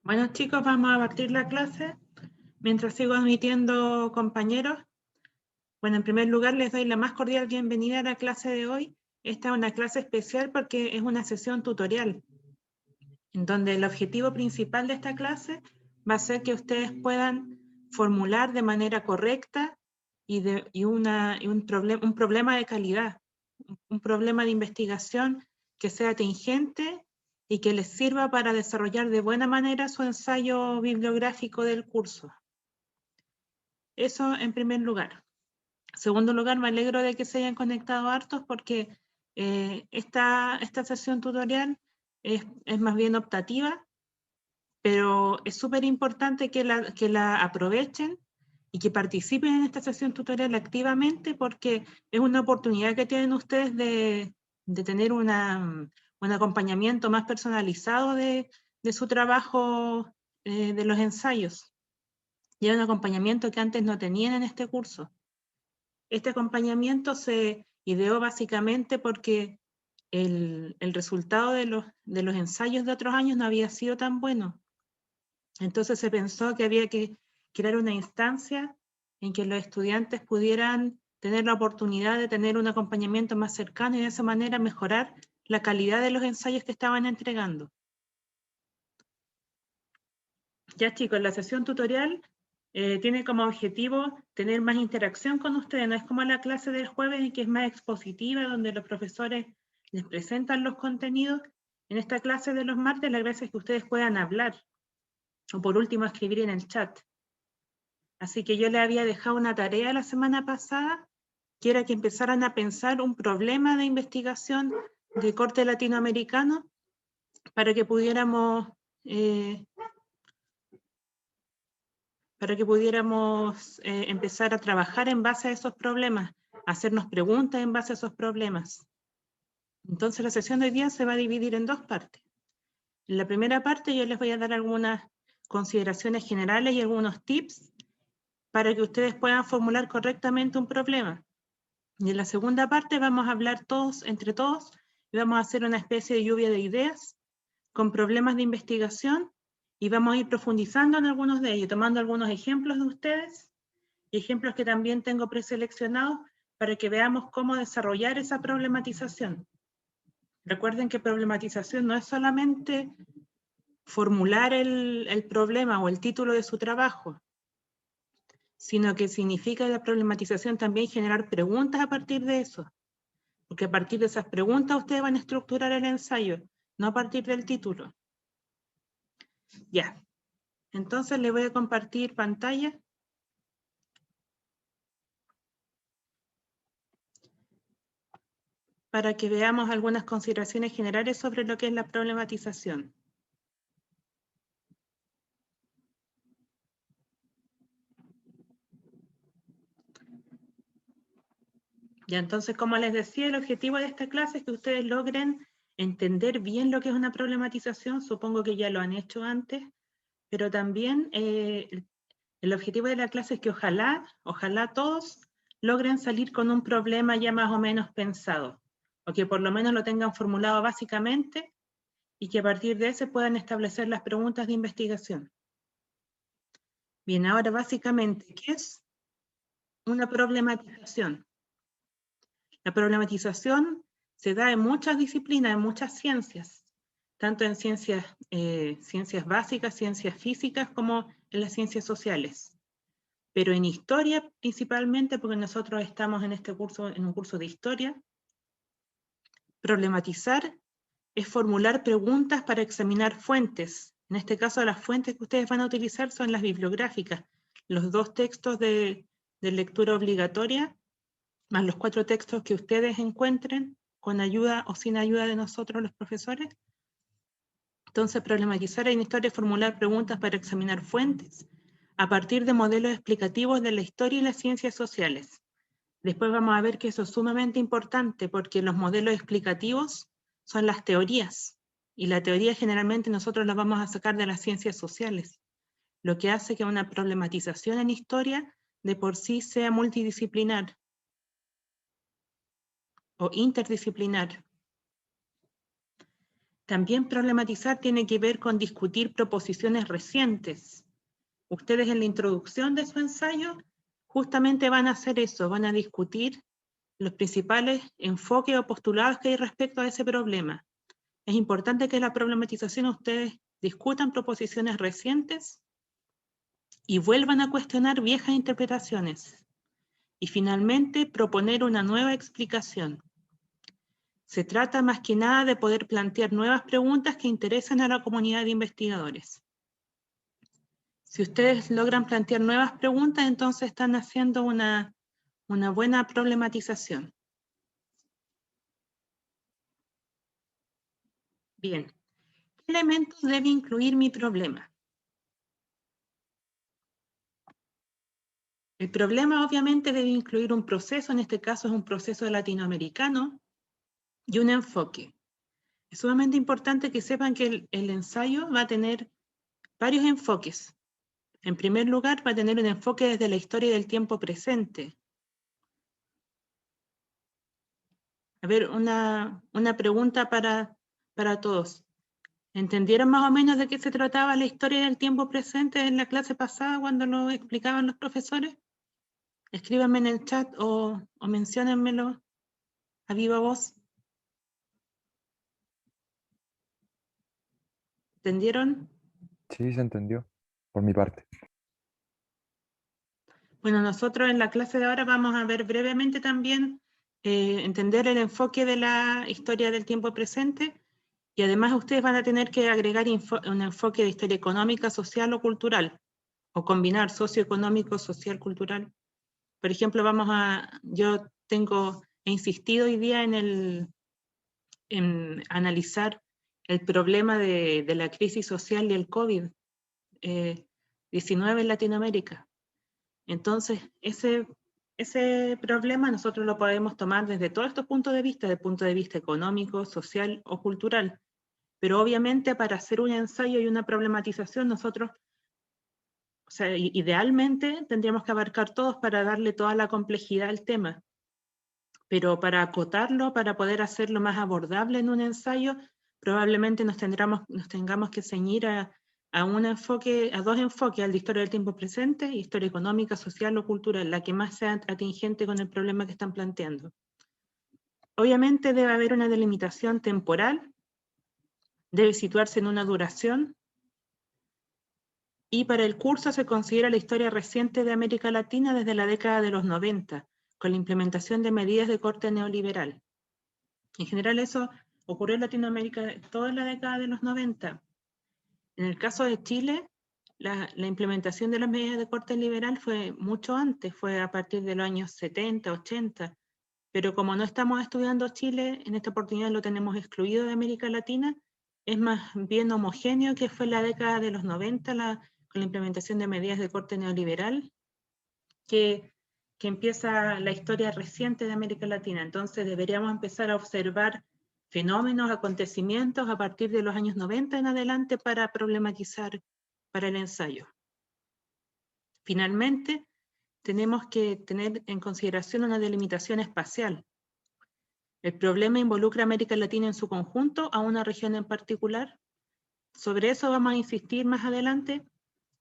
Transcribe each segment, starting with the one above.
Bueno, chicos, vamos a partir la clase. Mientras sigo admitiendo compañeros, bueno, en primer lugar les doy la más cordial bienvenida a la clase de hoy. Esta es una clase especial porque es una sesión tutorial, en donde el objetivo principal de esta clase va a ser que ustedes puedan formular de manera correcta un problema de calidad, un problema de investigación que sea tingente y que les sirva para desarrollar de buena manera su ensayo bibliográfico del curso. Eso en primer lugar. En segundo lugar, me alegro de que se hayan conectado hartos porque esta sesión tutorial es más bien optativa, pero es súper importante que la aprovechen y que participen en esta sesión tutorial activamente porque es una oportunidad que tienen ustedes de tener un acompañamiento más personalizado de su trabajo de los ensayos. Y es un acompañamiento que antes no tenían en este curso. Este acompañamiento se ideó básicamente porque el resultado de los ensayos de otros años no había sido tan bueno. Entonces se pensó que había que crear una instancia en que los estudiantes pudieran tener la oportunidad de tener un acompañamiento más cercano y de esa manera mejorar la calidad de los ensayos que estaban entregando. Ya chicos, la sesión tutorial tiene como objetivo tener más interacción con ustedes, no es como la clase del jueves en que es más expositiva, donde los profesores les presentan los contenidos. En esta clase de los martes la gracia es que ustedes puedan hablar, o por último escribir en el chat. Así que yo le había dejado una tarea la semana pasada, que era que empezaran a pensar un problema de investigación de corte latinoamericano para que pudiéramos empezar a trabajar en base a esos problemas, hacernos preguntas en base a esos problemas. Entonces la sesión de hoy día se va a dividir en dos partes. En la primera parte yo les voy a dar algunas consideraciones generales y algunos tips para que ustedes puedan formular correctamente un problema. Y en la segunda parte vamos a hablar entre todos, y vamos a hacer una especie de lluvia de ideas con problemas de investigación, y vamos a ir profundizando en algunos de ellos, tomando algunos ejemplos de ustedes, y ejemplos que también tengo preseleccionados para que veamos cómo desarrollar esa problematización. Recuerden que problematización no es solamente formular el problema o el título de su trabajo, sino que significa la problematización también generar preguntas a partir de eso, porque a partir de esas preguntas ustedes van a estructurar el ensayo, no a partir del título. Ya, entonces les voy a compartir pantalla. Para que veamos algunas consideraciones generales sobre lo que es la problematización. Ya, entonces, como les decía, el objetivo de esta clase es que ustedes logren entender bien lo que es una problematización. Supongo que ya lo han hecho antes, pero también el objetivo de la clase es que ojalá todos logren salir con un problema ya más o menos pensado, o que por lo menos lo tengan formulado básicamente, y que a partir de ese puedan establecer las preguntas de investigación. Bien, ahora básicamente, ¿qué es una problematización? La problematización se da en muchas disciplinas, en muchas ciencias, tanto en ciencias básicas, ciencias físicas, como en las ciencias sociales. Pero en historia principalmente, porque nosotros estamos en un curso de historia, problematizar es formular preguntas para examinar fuentes. En este caso, las fuentes que ustedes van a utilizar son las bibliográficas, los 2 textos de lectura obligatoria, más los 4 textos que ustedes encuentren, con ayuda o sin ayuda de nosotros los profesores. Entonces, problematizar en historia es formular preguntas para examinar fuentes a partir de modelos explicativos de la historia y las ciencias sociales. Después vamos a ver que eso es sumamente importante porque los modelos explicativos son las teorías, y la teoría generalmente nosotros la vamos a sacar de las ciencias sociales, lo que hace que una problematización en historia de por sí sea multidisciplinar o interdisciplinar. También problematizar tiene que ver con discutir proposiciones recientes. Ustedes en la introducción de su ensayo justamente van a hacer eso, van a discutir los principales enfoques o postulados que hay respecto a ese problema. Es importante que en la problematización ustedes discutan proposiciones recientes y vuelvan a cuestionar viejas interpretaciones. Y finalmente, proponer una nueva explicación. Se trata más que nada de poder plantear nuevas preguntas que interesen a la comunidad de investigadores. Si ustedes logran plantear nuevas preguntas, entonces están haciendo una buena problematización. Bien, ¿qué elementos debe incluir mi problema? El problema obviamente debe incluir un proceso, en este caso es un proceso latinoamericano, y un enfoque. Es sumamente importante que sepan que el ensayo va a tener varios enfoques. En primer lugar, va a tener un enfoque desde la historia del tiempo presente. A ver, una pregunta para todos. ¿Entendieron más o menos de qué se trataba la historia del tiempo presente en la clase pasada cuando lo explicaban los profesores? Escríbanme en el chat o menciónenmelo a viva voz. ¿Entendieron? Sí, se entendió, por mi parte. Bueno, nosotros en la clase de ahora vamos a ver brevemente también entender el enfoque de la historia del tiempo presente, y además ustedes van a tener que agregar un enfoque de historia económica, social o cultural, o combinar socioeconómico, social, cultural. Por ejemplo, yo he insistido hoy día en analizar el problema de la crisis social y el COVID-19 en Latinoamérica. Entonces, ese problema nosotros lo podemos tomar desde todos estos puntos de vista, desde el punto de vista económico, social o cultural. Pero obviamente para hacer un ensayo y una problematización nosotros, o sea, idealmente tendríamos que abarcar todos para darle toda la complejidad al tema. Pero para acotarlo, para poder hacerlo más abordable en un ensayo, probablemente nos tengamos que ceñir a dos enfoques, al de historia del tiempo presente, historia económica, social o cultural, la que más sea atingente con el problema que están planteando. Obviamente debe haber una delimitación temporal, debe situarse en una duración, y para el curso se considera la historia reciente de América Latina desde la década de los 90, con la implementación de medidas de corte neoliberal. En general eso ocurrió en Latinoamérica toda la década de los 90. En el caso de Chile, la implementación de las medidas de corte liberal fue mucho antes, fue a partir de los años 70, 80, pero como no estamos estudiando Chile, en esta oportunidad lo tenemos excluido de América Latina, es más bien homogéneo que fue la década de los 90 con la implementación de medidas de corte neoliberal, que empieza la historia reciente de América Latina. Entonces deberíamos empezar a observar fenómenos, acontecimientos a partir de los años 90 en adelante para problematizar para el ensayo. Finalmente, tenemos que tener en consideración una delimitación espacial. El problema involucra a América Latina en su conjunto, a una región en particular. Sobre eso vamos a insistir más adelante,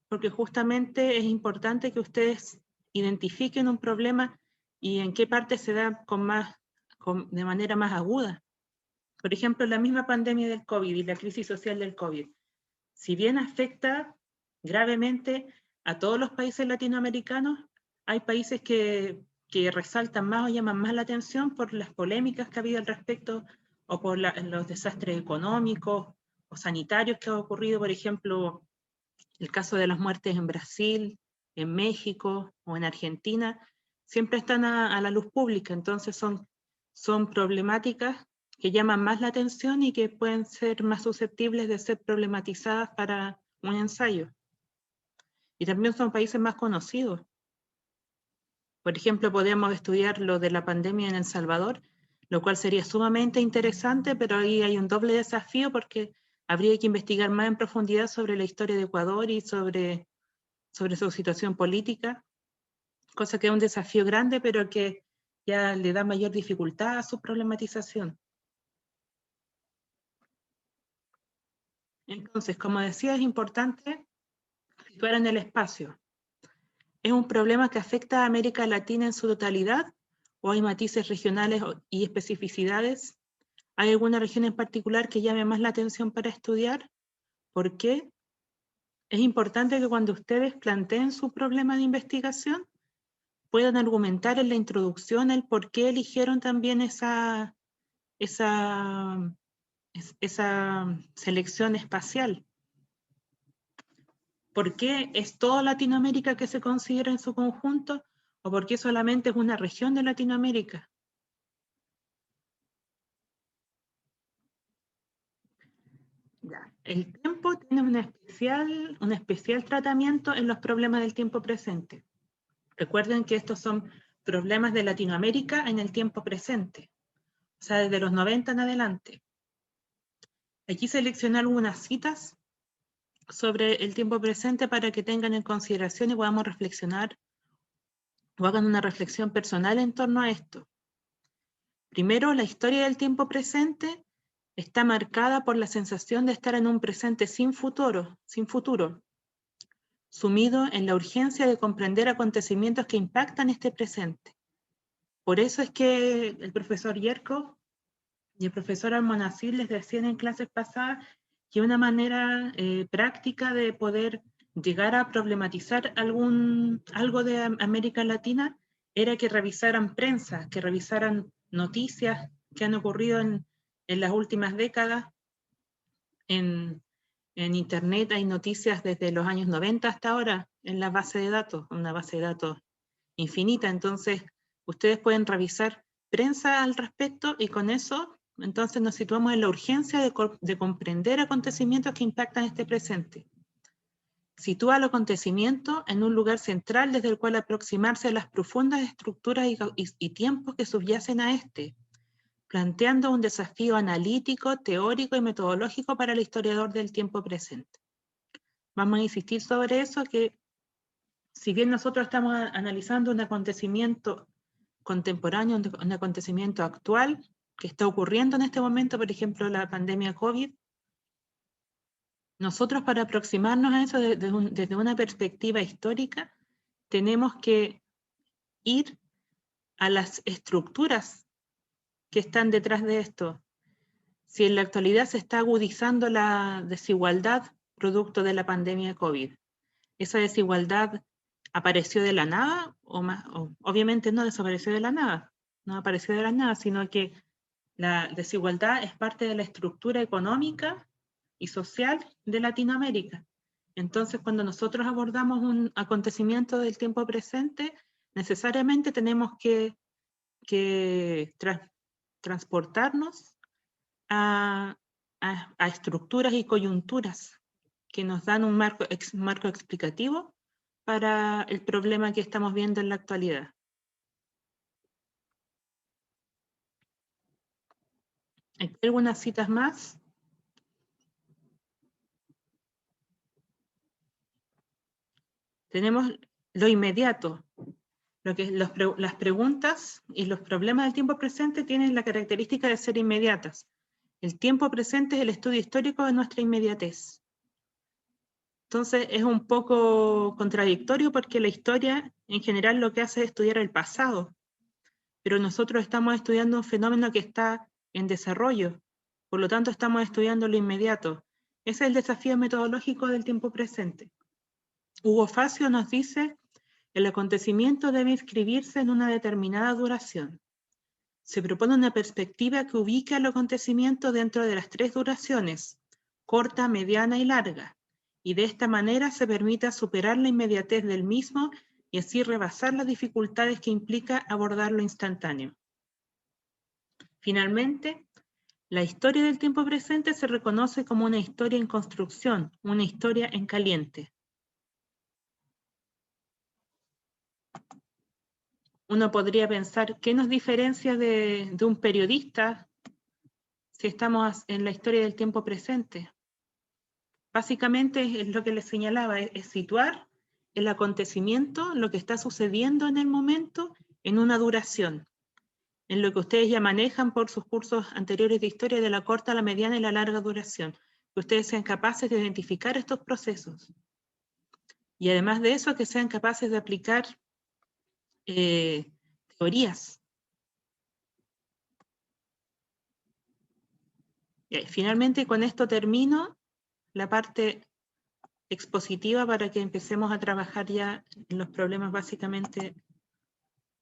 porque justamente es importante que ustedes identifiquen un problema y en qué parte se da de manera más aguda. Por ejemplo, la misma pandemia del COVID y la crisis social del COVID. Si bien afecta gravemente a todos los países latinoamericanos, hay países que resaltan más o llaman más la atención por las polémicas que ha habido al respecto, o por los desastres económicos o sanitarios que ha ocurrido, por ejemplo, el caso de las muertes en Brasil, en México o en Argentina, siempre están a la luz pública. Entonces son problemáticas que llaman más la atención y que pueden ser más susceptibles de ser problematizadas para un ensayo. Y también son países más conocidos. Por ejemplo, podríamos estudiar lo de la pandemia en El Salvador, lo cual sería sumamente interesante, pero ahí hay un doble desafío porque habría que investigar más en profundidad sobre la historia de Ecuador y sobre su situación política, cosa que es un desafío grande, pero que ya le da mayor dificultad a su problematización. Entonces, como decía, es importante situar en el espacio. ¿Es un problema que afecta a América Latina en su totalidad? ¿O hay matices regionales y especificidades? ¿Hay alguna región en particular que llame más la atención para estudiar? ¿Por qué? Es importante que cuando ustedes planteen su problema de investigación, puedan argumentar en la introducción el por qué eligieron también esa selección espacial. ¿Por qué es toda Latinoamérica que se considera en su conjunto? ¿O por qué solamente es una región de Latinoamérica? Ya. El tiempo tiene un especial tratamiento en los problemas del tiempo presente. Recuerden que estos son problemas de Latinoamérica en el tiempo presente, o sea, desde los 90 en adelante. Aquí seleccioné algunas citas sobre el tiempo presente para que tengan en consideración y podamos reflexionar o hagan una reflexión personal en torno a esto. Primero, la historia del tiempo presente está marcada por la sensación de estar en un presente sin futuro, sumido en la urgencia de comprender acontecimientos que impactan este presente. Por eso es que el profesor Yerko y el profesor Almonacid les decían en clases pasadas que una manera práctica de poder llegar a problematizar algo de América Latina era que revisaran prensa, que revisaran noticias que han ocurrido en las últimas décadas. En Internet hay noticias desde los años 90 hasta ahora en la base de datos, una base de datos infinita. Entonces, ustedes pueden revisar prensa al respecto y con eso, entonces nos situamos en la urgencia de comprender acontecimientos que impactan este presente. Sitúa el acontecimiento en un lugar central desde el cual aproximarse a las profundas estructuras y tiempos que subyacen a este, planteando un desafío analítico, teórico y metodológico para el historiador del tiempo presente. Vamos a insistir sobre eso, que si bien nosotros estamos analizando un acontecimiento contemporáneo, un acontecimiento actual que está ocurriendo en este momento, por ejemplo, la pandemia COVID, nosotros para aproximarnos a eso desde una perspectiva histórica, tenemos que ir a las estructuras que están detrás de esto. Si en la actualidad se está agudizando la desigualdad producto de la pandemia COVID, ¿esa desigualdad apareció de la nada? Obviamente no desapareció de la nada, no apareció de la nada, sino que la desigualdad es parte de la estructura económica y social de Latinoamérica. Entonces, cuando nosotros abordamos un acontecimiento del tiempo presente, necesariamente tenemos que transportarnos a estructuras y coyunturas que nos dan un marco explicativo para el problema que estamos viendo en la actualidad. ¿Hay algunas citas más? Tenemos lo inmediato. Las preguntas y los problemas del tiempo presente tienen la característica de ser inmediatas. El tiempo presente es el estudio histórico de nuestra inmediatez. Entonces es un poco contradictorio porque la historia en general lo que hace es estudiar el pasado, pero nosotros estamos estudiando un fenómeno que está en desarrollo, por lo tanto estamos estudiando lo inmediato. Ese es el desafío metodológico del tiempo presente. Hugo Facio nos dice: el acontecimiento debe inscribirse en una determinada duración. Se propone una perspectiva que ubique al acontecimiento dentro de las tres duraciones, corta, mediana y larga, y de esta manera se permita superar la inmediatez del mismo y así rebasar las dificultades que implica abordar lo instantáneo. Finalmente, la historia del tiempo presente se reconoce como una historia en construcción, una historia en caliente. Uno podría pensar, ¿qué nos diferencia de un periodista si estamos en la historia del tiempo presente? Básicamente es lo que les señalaba, es situar el acontecimiento, lo que está sucediendo en el momento, en una duración, en lo que ustedes ya manejan por sus cursos anteriores de historia de la corta, la mediana y la larga duración. que ustedes sean capaces de identificar estos procesos. Y además de eso, que sean capaces de aplicar teorías. Y finalmente, con esto termino la parte expositiva para que empecemos a trabajar ya en los problemas básicamente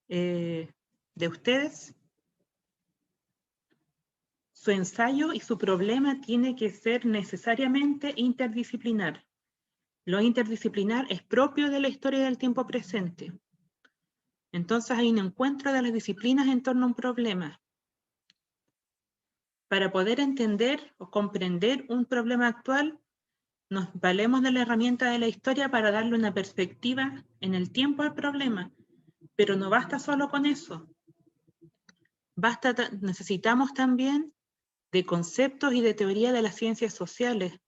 de ustedes. Su ensayo y su problema tiene que ser necesariamente interdisciplinar. Lo interdisciplinar es propio de la historia del tiempo presente. Entonces hay un encuentro de las disciplinas en torno a un problema. Para poder entender o comprender un problema actual, nos valemos de la herramienta de la historia para darle una perspectiva en el tiempo al problema. Pero no basta solo con eso. Necesitamos también de conceptos y de teoría de las ciencias sociales.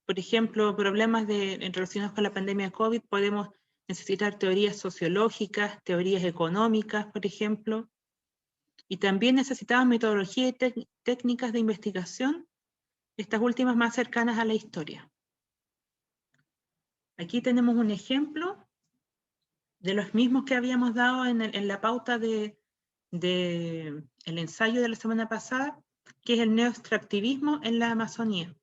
Por ejemplo, problemas relacionados con la pandemia COVID, podemos necesitar teorías sociológicas, teorías económicas, por ejemplo, y también necesitamos metodologías y técnicas de investigación, estas últimas más cercanas a la historia. Aquí tenemos un ejemplo de los mismos que habíamos dado en la pauta del ensayo de la semana pasada, que es el neoextractivismo en la Amazonía.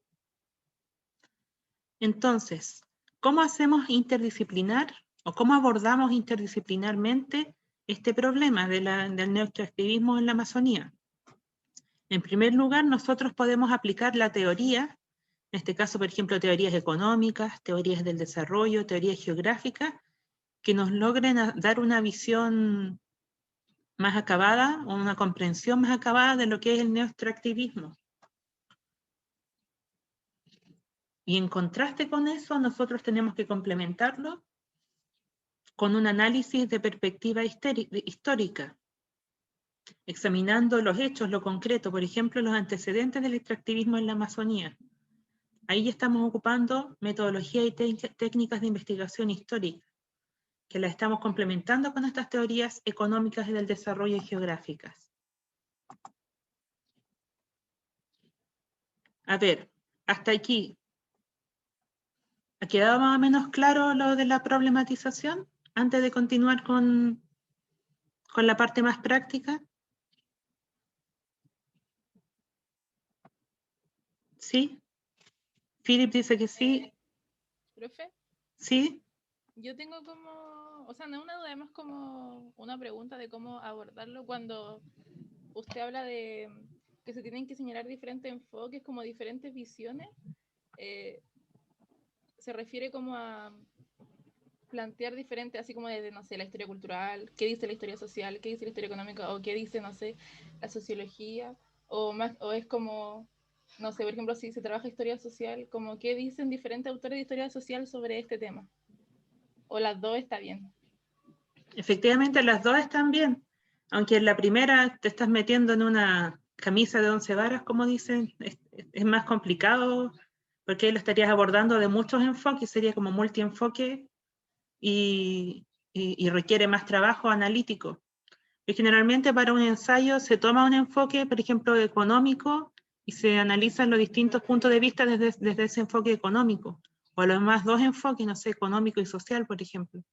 Entonces, ¿cómo hacemos interdisciplinar o cómo abordamos interdisciplinarmente este problema del neoextractivismo en la Amazonía? En primer lugar, nosotros podemos aplicar la teoría, en este caso, por ejemplo, teorías económicas, teorías del desarrollo, teorías geográficas, que nos logren dar una visión más acabada o una comprensión más acabada de lo que es el neoextractivismo. Y en contraste con eso, nosotros tenemos que complementarlo con un análisis de perspectiva histórica, examinando los hechos, lo concreto, por ejemplo, los antecedentes del extractivismo en la Amazonía. Ahí estamos ocupando metodología y técnicas de investigación histórica, que las estamos complementando con estas teorías económicas y del desarrollo y geográficas. A ver, hasta aquí. ¿Ha quedado más o menos claro lo de la problematización? Antes de continuar con la parte más práctica. ¿Sí? Philip dice que sí. ¿Profe? ¿Sí? Yo tengo como, o sea, no una duda, más como una pregunta de cómo abordarlo cuando usted habla de que se tienen que señalar diferentes enfoques, como diferentes visiones. Se refiere como a plantear diferentes, así como desde, no sé, la historia cultural, qué dice la historia social, qué dice la historia económica, o qué dice, no sé, la sociología, o es como, no sé, por ejemplo, si se trabaja historia social, como qué dicen diferentes autores de historia social sobre este tema. O las dos está bien. Efectivamente, las dos están bien. Aunque en la primera te estás metiendo en una camisa de 11 varas, como dicen, es más complicado, porque ahí lo estarías abordando de muchos enfoques, sería como multienfoque y requiere más trabajo analítico. Y generalmente para un ensayo se toma un enfoque, por ejemplo, económico, y se analizan los distintos puntos de vista desde ese enfoque económico. O a lo más dos enfoques, no sé, económico y social, por ejemplo.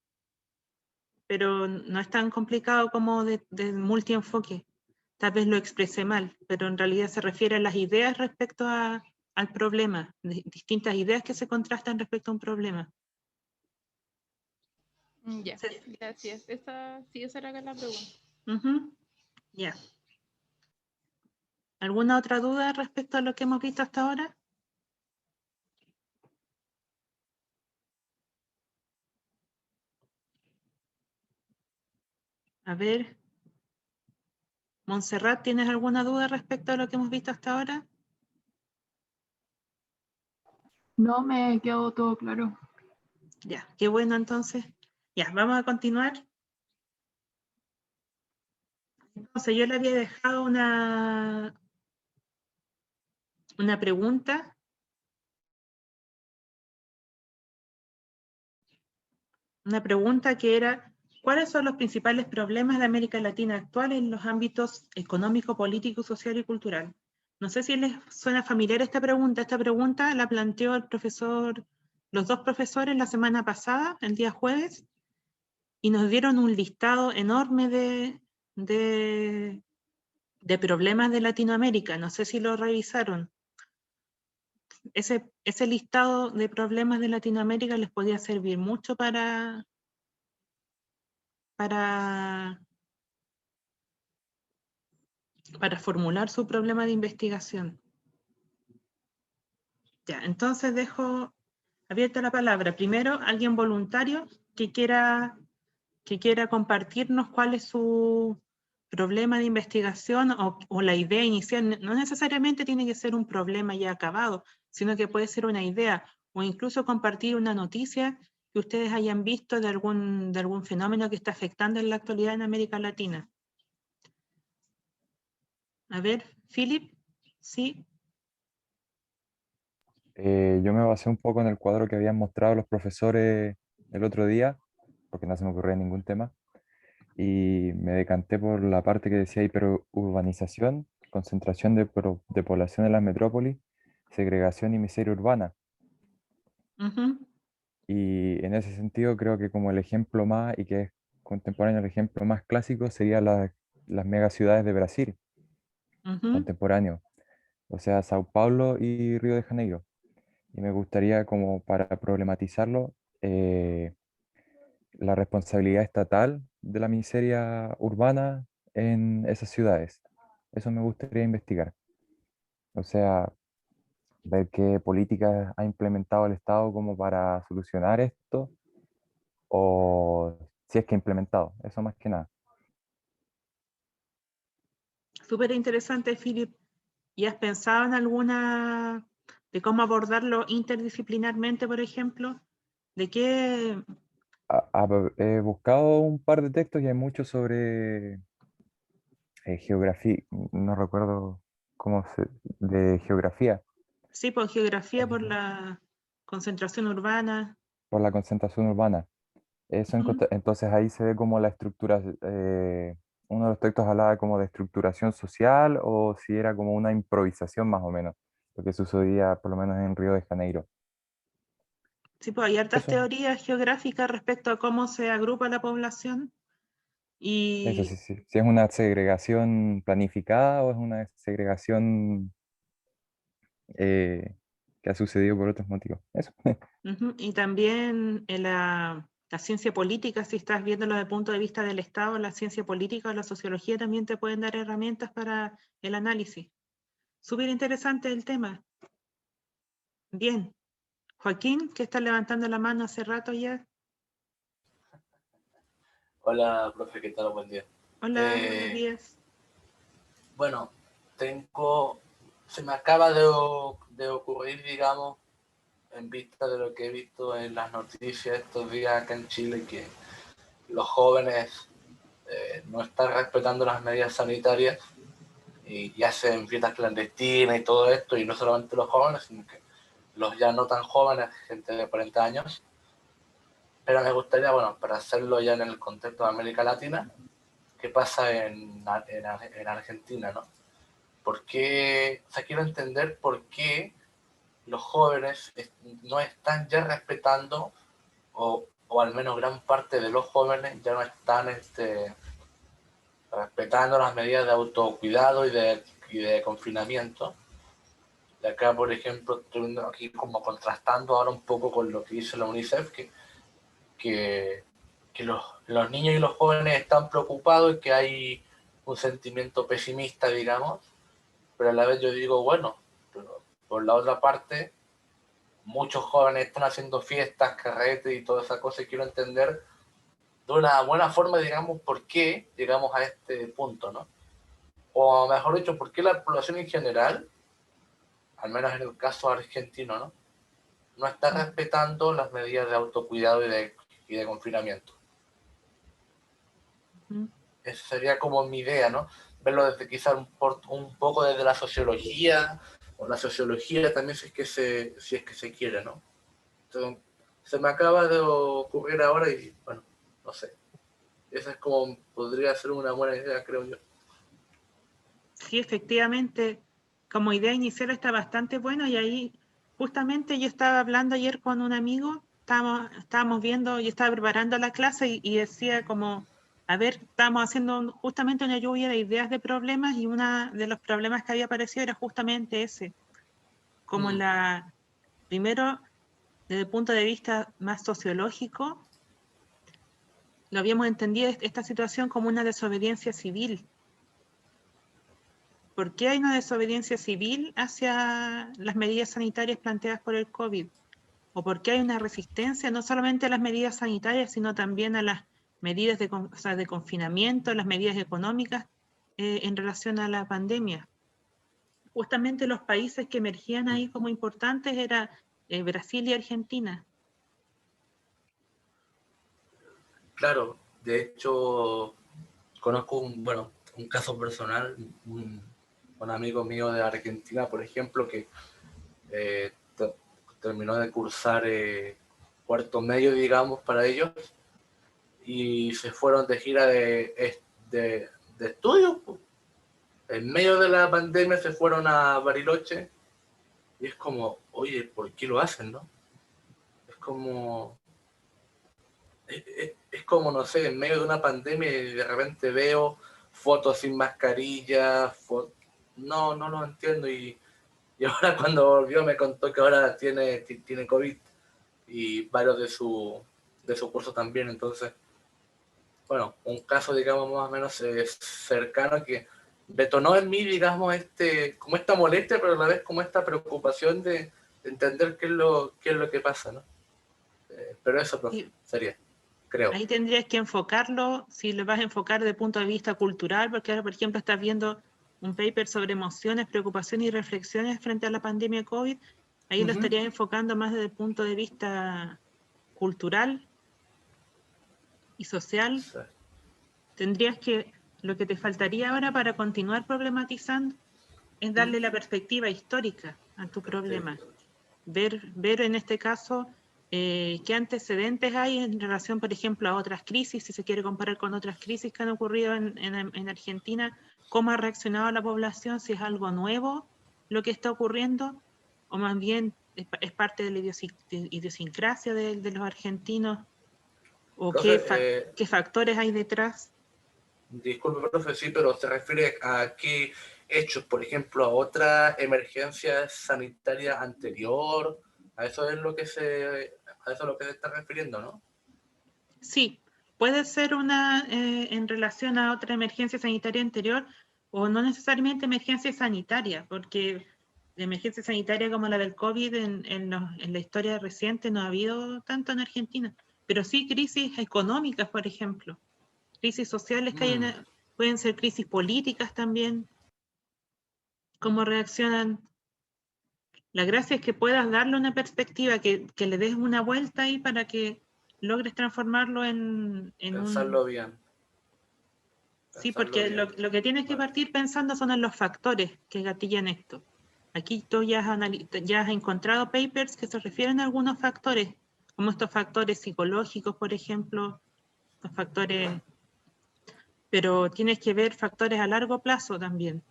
Pero no es tan complicado como de multienfoque. Tal vez lo expresé mal, pero en realidad se refiere a las ideas respecto al problema, distintas ideas que se contrastan respecto a un problema. Ya, gracias. Esa era la pregunta. Ya. ¿Alguna otra duda respecto a lo que hemos visto hasta ahora? A ver. Montserrat, ¿tienes alguna duda respecto a lo que hemos visto hasta ahora? No, me quedó todo claro. Ya, qué bueno entonces. Ya, vamos a continuar. Entonces, yo le había dejado una pregunta. Una pregunta que era, ¿cuáles son los principales problemas de América Latina actual en los ámbitos económico, político, social y cultural? No sé si les suena familiar esta pregunta. Esta pregunta la planteó los dos profesores la semana pasada, el día jueves, y nos dieron un listado enorme de problemas de Latinoamérica. No sé si lo revisaron. Ese listado de problemas de Latinoamérica les podía servir mucho para formular su problema de investigación. Ya, entonces dejo abierta la palabra. Primero, alguien voluntario que quiera compartirnos cuál es su problema de investigación o la idea inicial. No necesariamente tiene que ser un problema ya acabado, sino que puede ser una idea o incluso compartir una noticia que ustedes hayan visto de algún fenómeno que está afectando en la actualidad en América Latina. A ver, Philip, ¿sí? Yo me basé un poco en el cuadro que habían mostrado los profesores el otro día, porque no se me ocurría ningún tema, y me decanté por la parte que decía hiperurbanización, concentración de población en las metrópolis, segregación y miseria urbana. Uh-huh. Y en ese sentido creo que como el ejemplo más, y que es contemporáneo, el ejemplo más clásico sería las megaciudades de Brasil, Uh-huh. contemporáneo, o sea, Sao Paulo y Río de Janeiro. Y me gustaría como para problematizarlo, la responsabilidad estatal de la miseria urbana en esas ciudades. Eso me gustaría investigar. O sea, ver qué políticas ha implementado el Estado como para solucionar esto, o si es que ha implementado, eso más que nada. Súper interesante, Philip. ¿Y has pensado en alguna de cómo abordarlo interdisciplinarmente, por ejemplo? ¿De qué? He buscado un par de textos y hay mucho sobre geografía, no recuerdo de geografía, Sí, por geografía, por eh, la concentración urbana. por la concentración urbana. Ujú. Entonces ahí se ve como la estructura, uno de los textos hablaba como de estructuración social o si era como una improvisación más o menos, lo que sucedía por lo menos en Río de Janeiro. Sí, pues hay hartas Eso, teorías geográficas respecto a cómo se agrupa la población eso y sí, sí. Si es una segregación planificada o es una segregación eh, que ha sucedido por otros motivos. Eso. ujú, y también en la ciencia política, si estás viéndolo desde el punto de vista del Estado, la ciencia política o la sociología también te pueden dar herramientas para el análisis. Súper interesante el tema. Bien. Joaquín, que está levantando la mano hace rato ya. Hola, profe, ¿qué tal? Buen día. Hola, buenos días. Bueno, se me acaba de ocurrir, digamos, en vista de lo que he visto en las noticias estos días acá en Chile, que los jóvenes no están respetando las medidas sanitarias y hacen fiestas clandestinas y todo esto, y no solamente los jóvenes, sino que los ya no tan jóvenes, gente de 40 años. Pero me gustaría, bueno, para hacerlo ya en el contexto de América Latina, ¿qué pasa en Argentina, no? ¿Por qué? O sea, quiero entender por qué los jóvenes no están ya respetando, o al menos gran parte de los jóvenes ya no están respetando las medidas de autocuidado y de confinamiento. De acá, por ejemplo, estoy viendo aquí como contrastando ahora un poco con lo que dice la UNICEF, que, que los niños y los jóvenes están preocupados y que hay un sentimiento pesimista, digamos, pero a la vez yo digo, bueno, pero por la otra parte, muchos jóvenes están haciendo fiestas, carretes y toda esa cosa, y quiero entender de una buena forma, digamos, por qué llegamos a este punto, ¿no? O mejor dicho, por qué la población en general, al menos en el caso argentino, ¿no? No está respetando las medidas de autocuidado y de confinamiento. Mm. Esa sería como mi idea, ¿no? Verlo desde quizás un poco desde la sociología, o la sociología también si es que se quiere, ¿no? Entonces, se me acaba de ocurrir ahora y, bueno, no sé. Esa es como podría ser una buena idea, creo yo. Sí, efectivamente, como idea inicial está bastante bueno, y ahí justamente yo estaba hablando ayer con un amigo, estábamos viendo, yo estaba preparando la clase y decía como, a ver, estábamos haciendo justamente una lluvia de ideas de problemas, y uno de los problemas que había aparecido era justamente ese, como primero, desde el punto de vista más sociológico, lo habíamos entendido esta situación como una desobediencia civil. ¿Por qué hay una desobediencia civil hacia las medidas sanitarias planteadas por el COVID? ¿O por qué hay una resistencia no solamente a las medidas sanitarias, sino también a las medidas de confinamiento, las medidas económicas en relación a la pandemia? Justamente los países que emergían ahí como importantes eran Brasil y Argentina. Claro, de hecho, conozco un caso personal, un amigo mío de Argentina, por ejemplo, que terminó de cursar cuarto medio, digamos, para ellos, y se fueron de gira de estudios. En medio de la pandemia se fueron a Bariloche, y es como, oye, ¿por qué lo hacen, no? Es como, no sé, en medio de una pandemia y de repente veo fotos sin mascarilla, no lo entiendo, y ahora cuando volvió me contó que ahora tiene COVID y varios de su curso también. Entonces, bueno, un caso, digamos, más o menos cercano que detonó en mí, digamos, como esta molestia, pero a la vez como esta preocupación de entender qué es lo que pasa, ¿no? Pero eso, profe, sería, creo. Ahí tendrías que enfocarlo, si lo vas a enfocar desde el punto de vista cultural, porque ahora, por ejemplo, estás viendo un paper sobre emociones, preocupaciones y reflexiones frente a la pandemia COVID. Ahí lo estarías enfocando más desde el punto de vista cultural y social. Sí. Tendrías que, lo que te faltaría ahora para continuar problematizando es darle la perspectiva histórica a tu problema. Ver en este caso qué antecedentes hay en relación, por ejemplo, a otras crisis, si se quiere comparar con otras crisis que han ocurrido en Argentina, cómo ha reaccionado la población, si es algo nuevo lo que está ocurriendo, o más bien es parte de la idiosincrasia de los argentinos, o Profe, qué factores hay detrás. disculpe, profe, sí, pero se refiere a qué hechos, por ejemplo, a otra emergencia sanitaria anterior, a eso es lo que se está refiriendo, ¿no? Sí, puede ser en relación a otra emergencia sanitaria anterior, o no necesariamente emergencia sanitaria, porque de emergencia sanitaria como la del COVID en la historia reciente no ha habido tanto en Argentina, pero sí crisis económicas, por ejemplo, crisis sociales que hay pueden ser crisis políticas también, cómo reaccionan. La gracia es que puedas darle una perspectiva, que le des una vuelta ahí para que logres transformarlo en Pensarlo bien. Sí, porque lo que tienes que partir pensando son en los factores que gatillan esto. Aquí tú ya has encontrado papers que se refieren a algunos factores, como estos factores psicológicos, por ejemplo, los factores, pero tienes que ver factores a largo plazo también,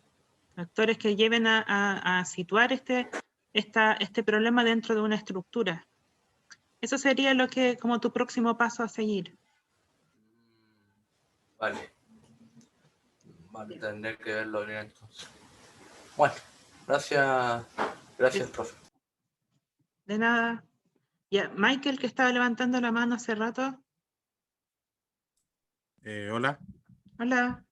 factores que lleven a situar este problema dentro de una estructura. Eso sería como tu próximo paso a seguir. Vale, tendré que verlo bien entonces. Bueno, gracias, profe. De nada. Ya, Michael, que estaba levantando la mano hace rato. Hola. Hola.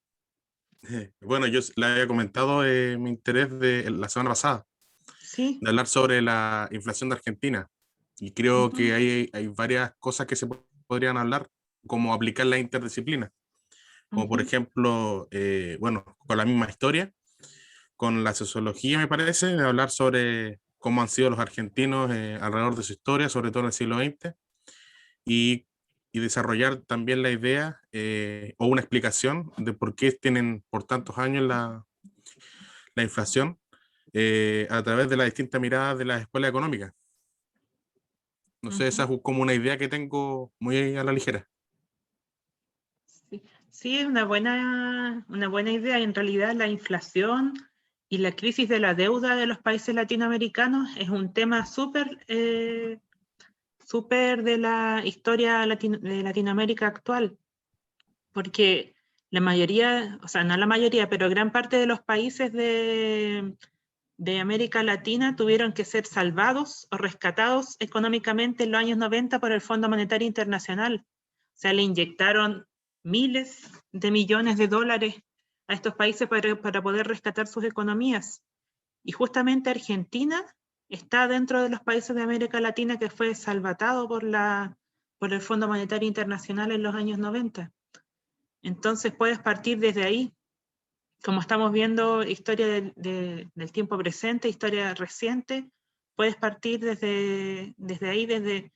Bueno, yo le había comentado mi interés de la semana pasada, Sí. de hablar sobre la inflación de Argentina. Y creo que hay varias cosas que se podrían hablar, como aplicar la interdisciplina. Como por ejemplo, bueno, con la misma historia, con la sociología, me parece, de hablar sobre cómo han sido los argentinos alrededor de su historia, sobre todo en el siglo XX, y desarrollar también la idea o una explicación de por qué tienen por tantos años la inflación a través de las distintas miradas de las escuelas económicas. No sé, esa es como una idea que tengo muy a la ligera. Sí, es una buena idea. En realidad la inflación Y la crisis de la deuda de los países latinoamericanos es un tema súper de la historia de Latinoamérica actual, porque la mayoría, o sea, no la mayoría, pero gran parte de los países de América Latina tuvieron que ser salvados o rescatados económicamente en los años 90 por el Fondo Monetario Internacional. O sea, le inyectaron miles de millones de dólares a estos países para poder rescatar sus economías. Y justamente Argentina está dentro de los países de América Latina que fue salvatado por el Fondo Monetario Internacional en los años 90. Entonces puedes partir desde ahí. Como estamos viendo historia del tiempo presente, historia reciente, puedes partir desde ahí, desde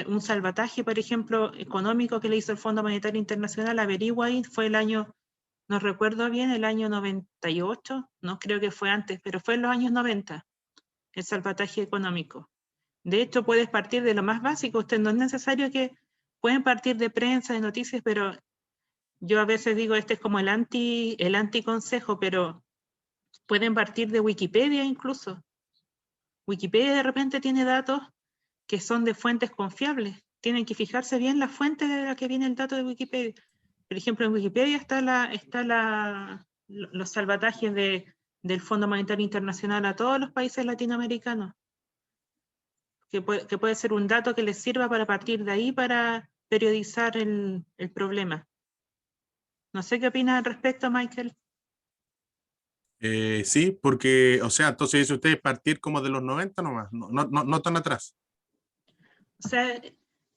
un salvataje, por ejemplo, económico que le hizo el Fondo Monetario Internacional. Averigua ahí, fue el año, no recuerdo bien, el año 98, no creo que fue antes, pero fue en los años 90, el salvataje económico. De hecho, puedes partir de lo más básico. Usted no es necesario pueden partir de prensa, de noticias, pero yo a veces digo, este es como el anticonsejo, pero pueden partir de Wikipedia incluso. Wikipedia de repente tiene datos que son de fuentes confiables. Tienen que fijarse bien la fuente de la que viene el dato de Wikipedia. Por ejemplo, en Wikipedia los salvatajes del Fondo Monetario Internacional a todos los países latinoamericanos, que puede ser un dato que les sirva para partir de ahí para periodizar el problema. No sé qué opinas al respecto, Michael. Sí, porque, o sea, entonces dice usted partir como de los 90 nomás, no tan atrás. O sea,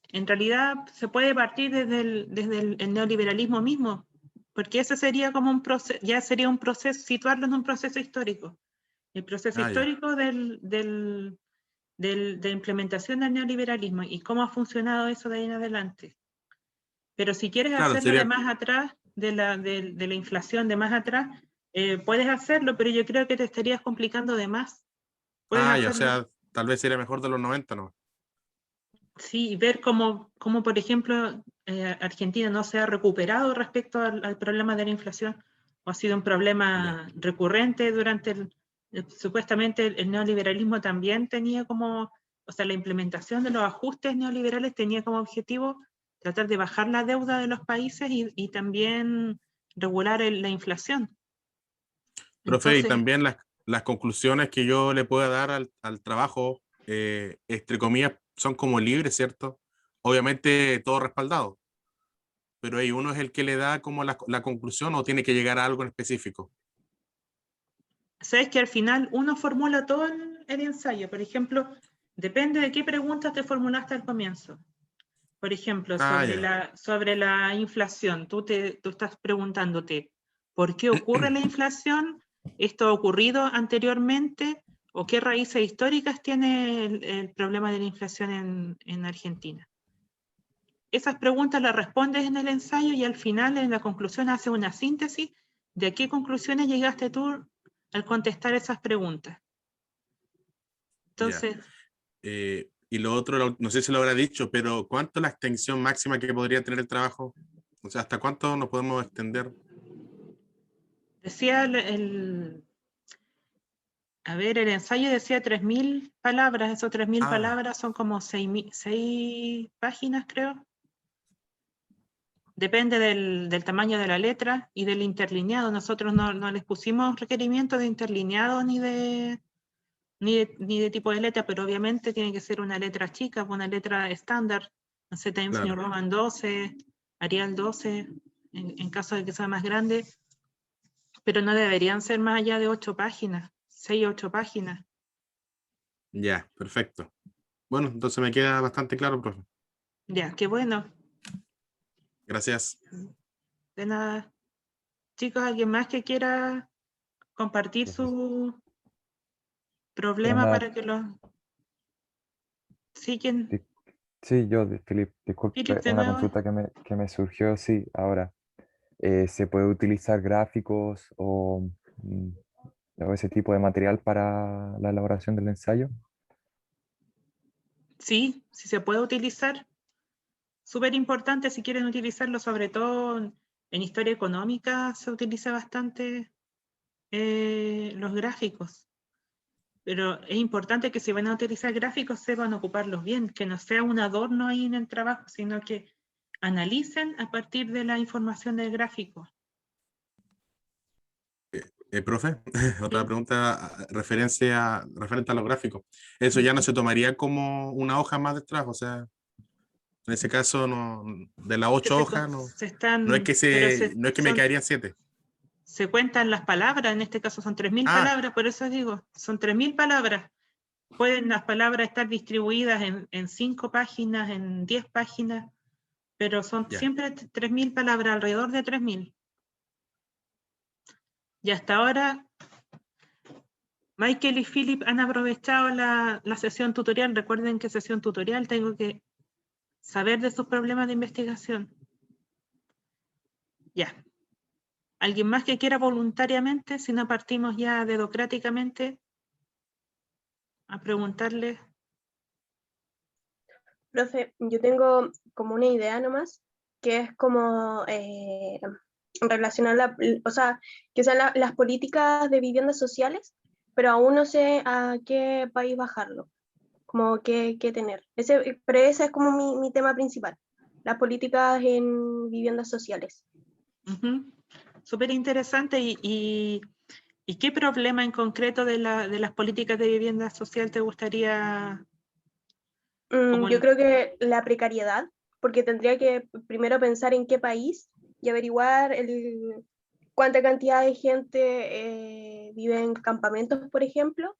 en realidad se puede partir desde el neoliberalismo mismo, porque ese sería como un proceso, ya sería un proceso, situarlo en un proceso histórico. El proceso histórico de implementación del neoliberalismo y cómo ha funcionado eso de ahí en adelante. Pero si quieres Claro, hacerlo sería... de más atrás, de la inflación de más atrás, puedes hacerlo, pero yo creo que te estarías complicando de más. Puedes ya, o hacerlo. sea, tal vez sería mejor de los 90 nomás. Sí, ver cómo por ejemplo, Argentina no se ha recuperado respecto al problema de la inflación, o ha sido un problema recurrente durante supuestamente el neoliberalismo también tenía como, o sea, la implementación de los ajustes neoliberales tenía como objetivo tratar de bajar la deuda de los países y también regular la inflación. Profe, y Entonces, también las conclusiones que yo le pueda dar al trabajo, entre comillas, son como libres, ¿cierto? Obviamente todo respaldado, pero ahí uno es el que le da como la conclusión o tiene que llegar a algo en específico. sabes que al final uno formula todo el ensayo. Por ejemplo, depende de qué preguntas te formulaste al comienzo. Por ejemplo, Ya. sobre la inflación, tú estás preguntándote, ¿por qué ocurre la inflación? ¿Esto ha ocurrido anteriormente? ¿O qué raíces históricas tiene el problema de la inflación en Argentina? Esas preguntas las respondes en el ensayo y al final, en la conclusión, haces una síntesis de a qué conclusiones llegaste tú al contestar esas preguntas. Ya. Entonces, Y lo otro, no sé si lo habrá dicho, pero ¿cuánto es la extensión máxima que podría tener el trabajo? O sea, ¿hasta cuánto nos podemos extender? decía a ver, el ensayo decía 3.000 palabras, esos 3.000 palabras son como 6 páginas, creo. Depende del tamaño de la letra y del interlineado. Nosotros no les pusimos requerimientos de interlineado ni de tipo de letra, pero obviamente tiene que ser una letra chica, una letra estándar, no sé, Times New Claro. Roman 12, Arial 12, en caso de que sea más grande, pero no deberían ser más allá de 8 páginas, 6 o 8 páginas. Ya, perfecto. Bueno, entonces me queda bastante claro, profe. Ya, qué bueno. Gracias. De nada. Chicos, ¿alguien más que quiera compartir su problema Una, para que lo siguen? di- sí, Filip, Philip disculpe, de una nuevo. consulta que me surgió, sí, ahora. ¿Se puede utilizar gráficos o ese tipo de material para la elaboración del ensayo? Sí, sí se puede utilizar. Súper importante si quieren utilizarlo, sobre todo en historia económica se utiliza bastante los gráficos. Pero es importante que si van a utilizar gráficos sepan ocuparlos bien, que no sea un adorno ahí en el trabajo, sino que analicen a partir de la información del gráfico. Profe, otra Sí. pregunta referente a los gráficos. Eso ya no se tomaría como una hoja más de trabajo, o sea, en ese caso no, de las 8 hojas no, no es que no es que me quedarían 7. Se cuentan las palabras, en este caso son 3.000 palabras, por eso digo, son 3.000 palabras. Pueden las palabras estar distribuidas en 5 páginas, en 10 páginas, pero son Ya. siempre 3.000 palabras, alrededor de 3.000. Y hasta ahora, Michael y Philip han aprovechado la sesión tutorial. Recuerden que sesión tutorial tengo que saber de sus problemas de investigación. Ya. ¿Alguien más que quiera voluntariamente? Si no, partimos ya dedocráticamente a preguntarle. Profe, yo tengo como una idea nomás, que es como relacionar, o sea, que sean las políticas de viviendas sociales, pero aún no sé a qué país bajarlo, como qué tener. Pero ese es como mi tema principal, las políticas en viviendas sociales. Súper interesante. ¿Y qué problema en concreto de las políticas de vivienda social te gustaría? Yo creo que la precariedad, porque tendría que primero pensar en qué país y averiguar cuánta cantidad de gente vive en campamentos, por ejemplo,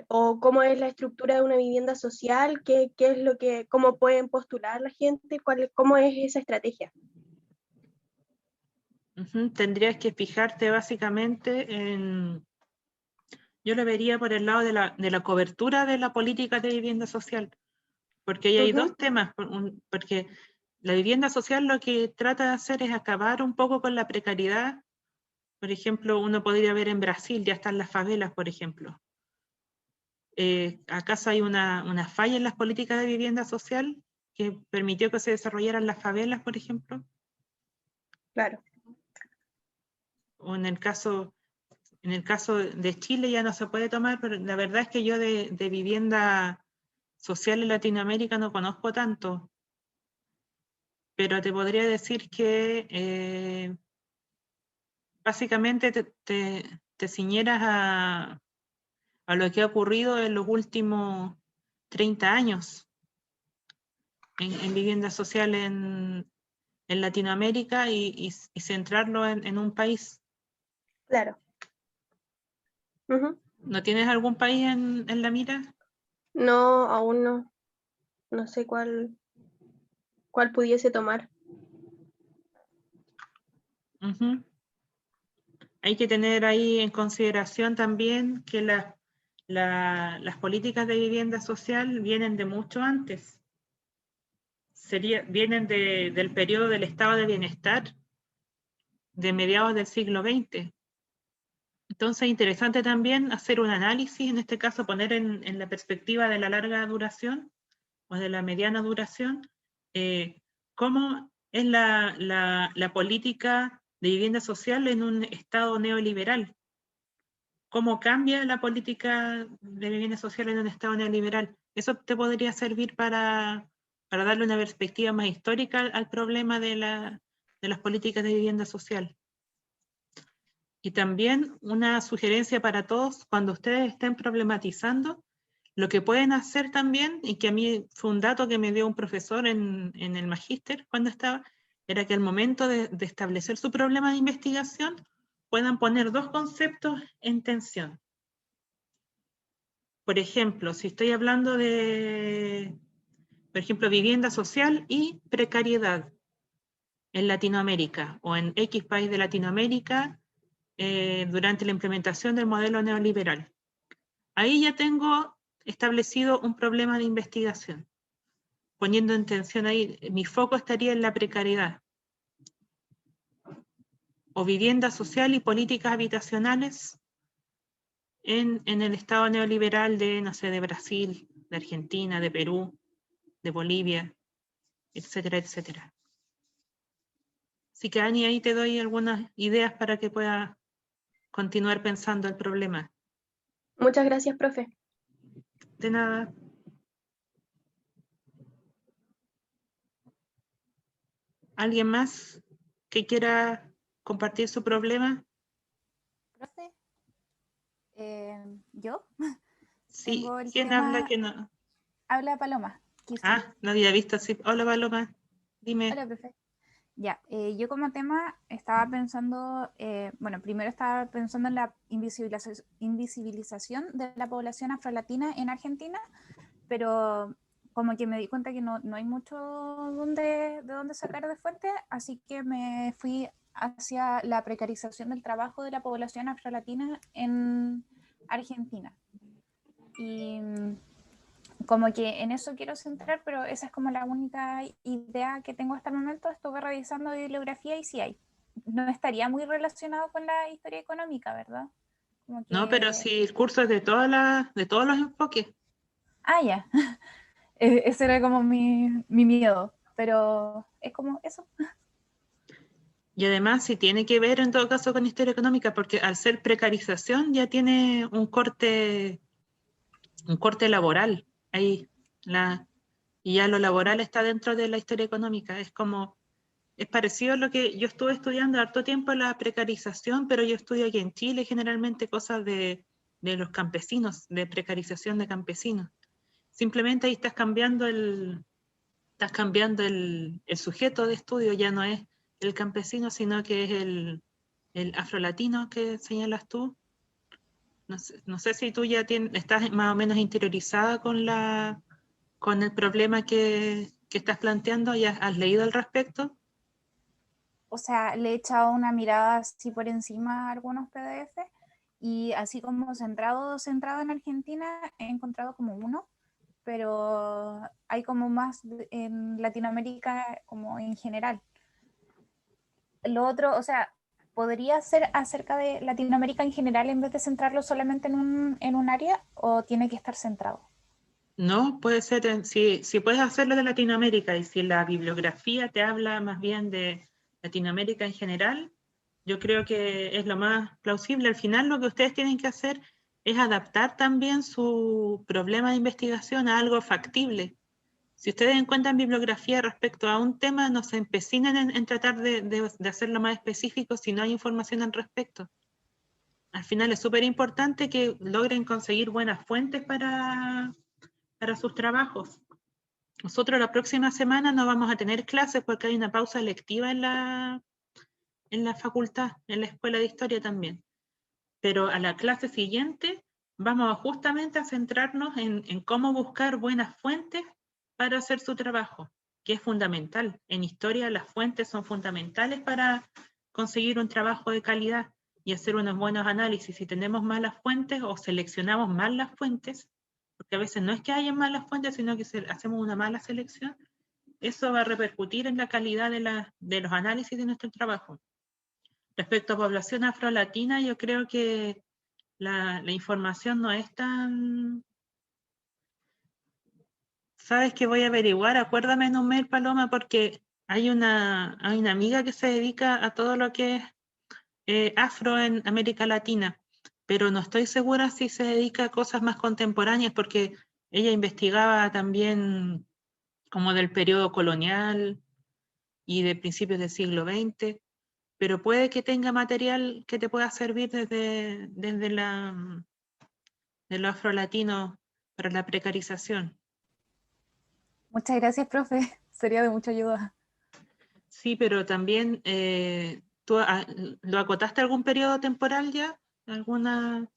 o cómo es la estructura de una vivienda social, qué es cómo pueden postular la gente, cómo es esa estrategia. Tendrías que fijarte básicamente en... Yo lo vería por el lado de la cobertura de la política de vivienda social, porque ahí hay dos temas, porque la vivienda social lo que trata de hacer es acabar un poco con la precariedad. Por ejemplo, uno podría ver en Brasil, ya están las favelas, por ejemplo. ¿Acaso hay una falla en las políticas de vivienda social que permitió que se desarrollaran las favelas, por ejemplo? Claro. O en el caso de Chile ya no se puede tomar, pero la verdad es que yo de vivienda social en Latinoamérica no conozco tanto. Pero te podría decir que básicamente te ciñeras a lo que ha ocurrido en los últimos 30 años en vivienda social en Latinoamérica y centrarlo en un país. Claro. ¿No tienes algún país en la mira? No, aún no. No sé cuál pudiese tomar. Hay que tener ahí en consideración también que las políticas de vivienda social vienen de mucho antes. Vienen del periodo del estado de bienestar de mediados del siglo XX. Entonces es interesante también hacer un análisis, en este caso poner en la perspectiva de la larga duración o de la mediana duración, cómo es la política de vivienda social en un estado neoliberal. ¿Cómo cambia la política de vivienda social en un estado neoliberal? Eso te podría servir para darle una perspectiva más histórica al problema de las políticas de vivienda social. Y también una sugerencia para todos, cuando ustedes estén problematizando, lo que pueden hacer también, y que a mí fue un dato que me dio un profesor en el magíster cuando estaba, era que al momento de establecer su problema de investigación, puedan poner dos conceptos en tensión. Por ejemplo, si estoy hablando de, por ejemplo, vivienda social y precariedad en Latinoamérica o en X país de Latinoamérica durante la implementación del modelo neoliberal. Ahí ya tengo establecido un problema de investigación. Poniendo en tensión ahí, mi foco estaría en la precariedad. O vivienda social y políticas habitacionales en el estado neoliberal de, no sé, de Brasil, de Argentina, de Perú, de Bolivia, etcétera, etcétera. Así que Ani, ahí te doy algunas ideas para que puedas continuar pensando el problema. Muchas gracias, profe. De nada. ¿Alguien más que quiera compartir su problema? Profe, ¿yo? Sí, Tengo el ¿quién tema... habla que no? Habla Paloma. No había visto, sí. Hola, Paloma. Dime. Hola, profe. Ya, yo como tema estaba pensando, bueno, primero estaba pensando en la invisibilización de la población afrolatina en Argentina, pero como que me di cuenta que no hay mucho de dónde sacar de fuente, así que me fui hacia la precarización del trabajo de la población afrolatina en Argentina. Y como que en eso quiero centrar, pero esa es como la única idea que tengo hasta el momento. Estuve revisando bibliografía y sí hay. No estaría muy relacionado con la historia económica, ¿verdad? Como que... No, pero sí, el curso es de todos los enfoques. Ah, ya. Ese era como mi miedo, pero es como eso. Y además sí tiene que ver en todo caso con historia económica, porque al ser precarización ya tiene un corte laboral. Ahí y ya lo laboral está dentro de la historia económica. Es parecido a lo que yo estuve estudiando harto tiempo, la precarización, pero yo estudio aquí en Chile generalmente cosas de los campesinos, de precarización de campesinos. Simplemente ahí estás cambiando el sujeto de estudio, ya no es el campesino, sino que es el afrolatino que señalas tú. No sé si tú ya estás más o menos interiorizada con el problema que estás planteando, ¿ya has leído al respecto? O sea, le he echado una mirada así por encima a algunos PDF y así como centrado en Argentina, he encontrado como uno, pero hay como más en Latinoamérica como en general. Lo otro, o sea, ¿podría ser acerca de Latinoamérica en general en vez de centrarlo solamente en un área o tiene que estar centrado? No, puede ser, si puedes hacerlo de Latinoamérica y si la bibliografía te habla más bien de Latinoamérica en general, yo creo que es lo más plausible. Al final lo que ustedes tienen que hacer es adaptar también su problema de investigación a algo factible. Si ustedes encuentran bibliografía respecto a un tema, no se empecinen en tratar de hacerlo más específico si no hay información al respecto. Al final es súper importante que logren conseguir buenas fuentes para sus trabajos. Nosotros la próxima semana no vamos a tener clases porque hay una pausa lectiva en la facultad, en la escuela de historia también. Pero a la clase siguiente vamos justamente a centrarnos en cómo buscar buenas fuentes para hacer su trabajo, que es fundamental. En historia las fuentes son fundamentales para conseguir un trabajo de calidad y hacer unos buenos análisis. Si tenemos malas fuentes o seleccionamos mal las fuentes, porque a veces no es que haya malas fuentes, sino que hacemos una mala selección, eso va a repercutir en la calidad de los análisis de nuestro trabajo. Respecto a población afrolatina, yo creo que la información no es tan... ¿Sabes qué voy a averiguar? Acuérdame en un mail, Paloma, porque hay una amiga que se dedica a todo lo que es afro en América Latina, pero no estoy segura si se dedica a cosas más contemporáneas, porque ella investigaba también como del periodo colonial y de principios del siglo XX, pero puede que tenga material que te pueda servir desde de lo afrolatino para la precarización. Muchas gracias, profe. Sería de mucha ayuda. Sí, pero también, ¿tú lo acotaste a algún periodo temporal ya? ¿Alguna?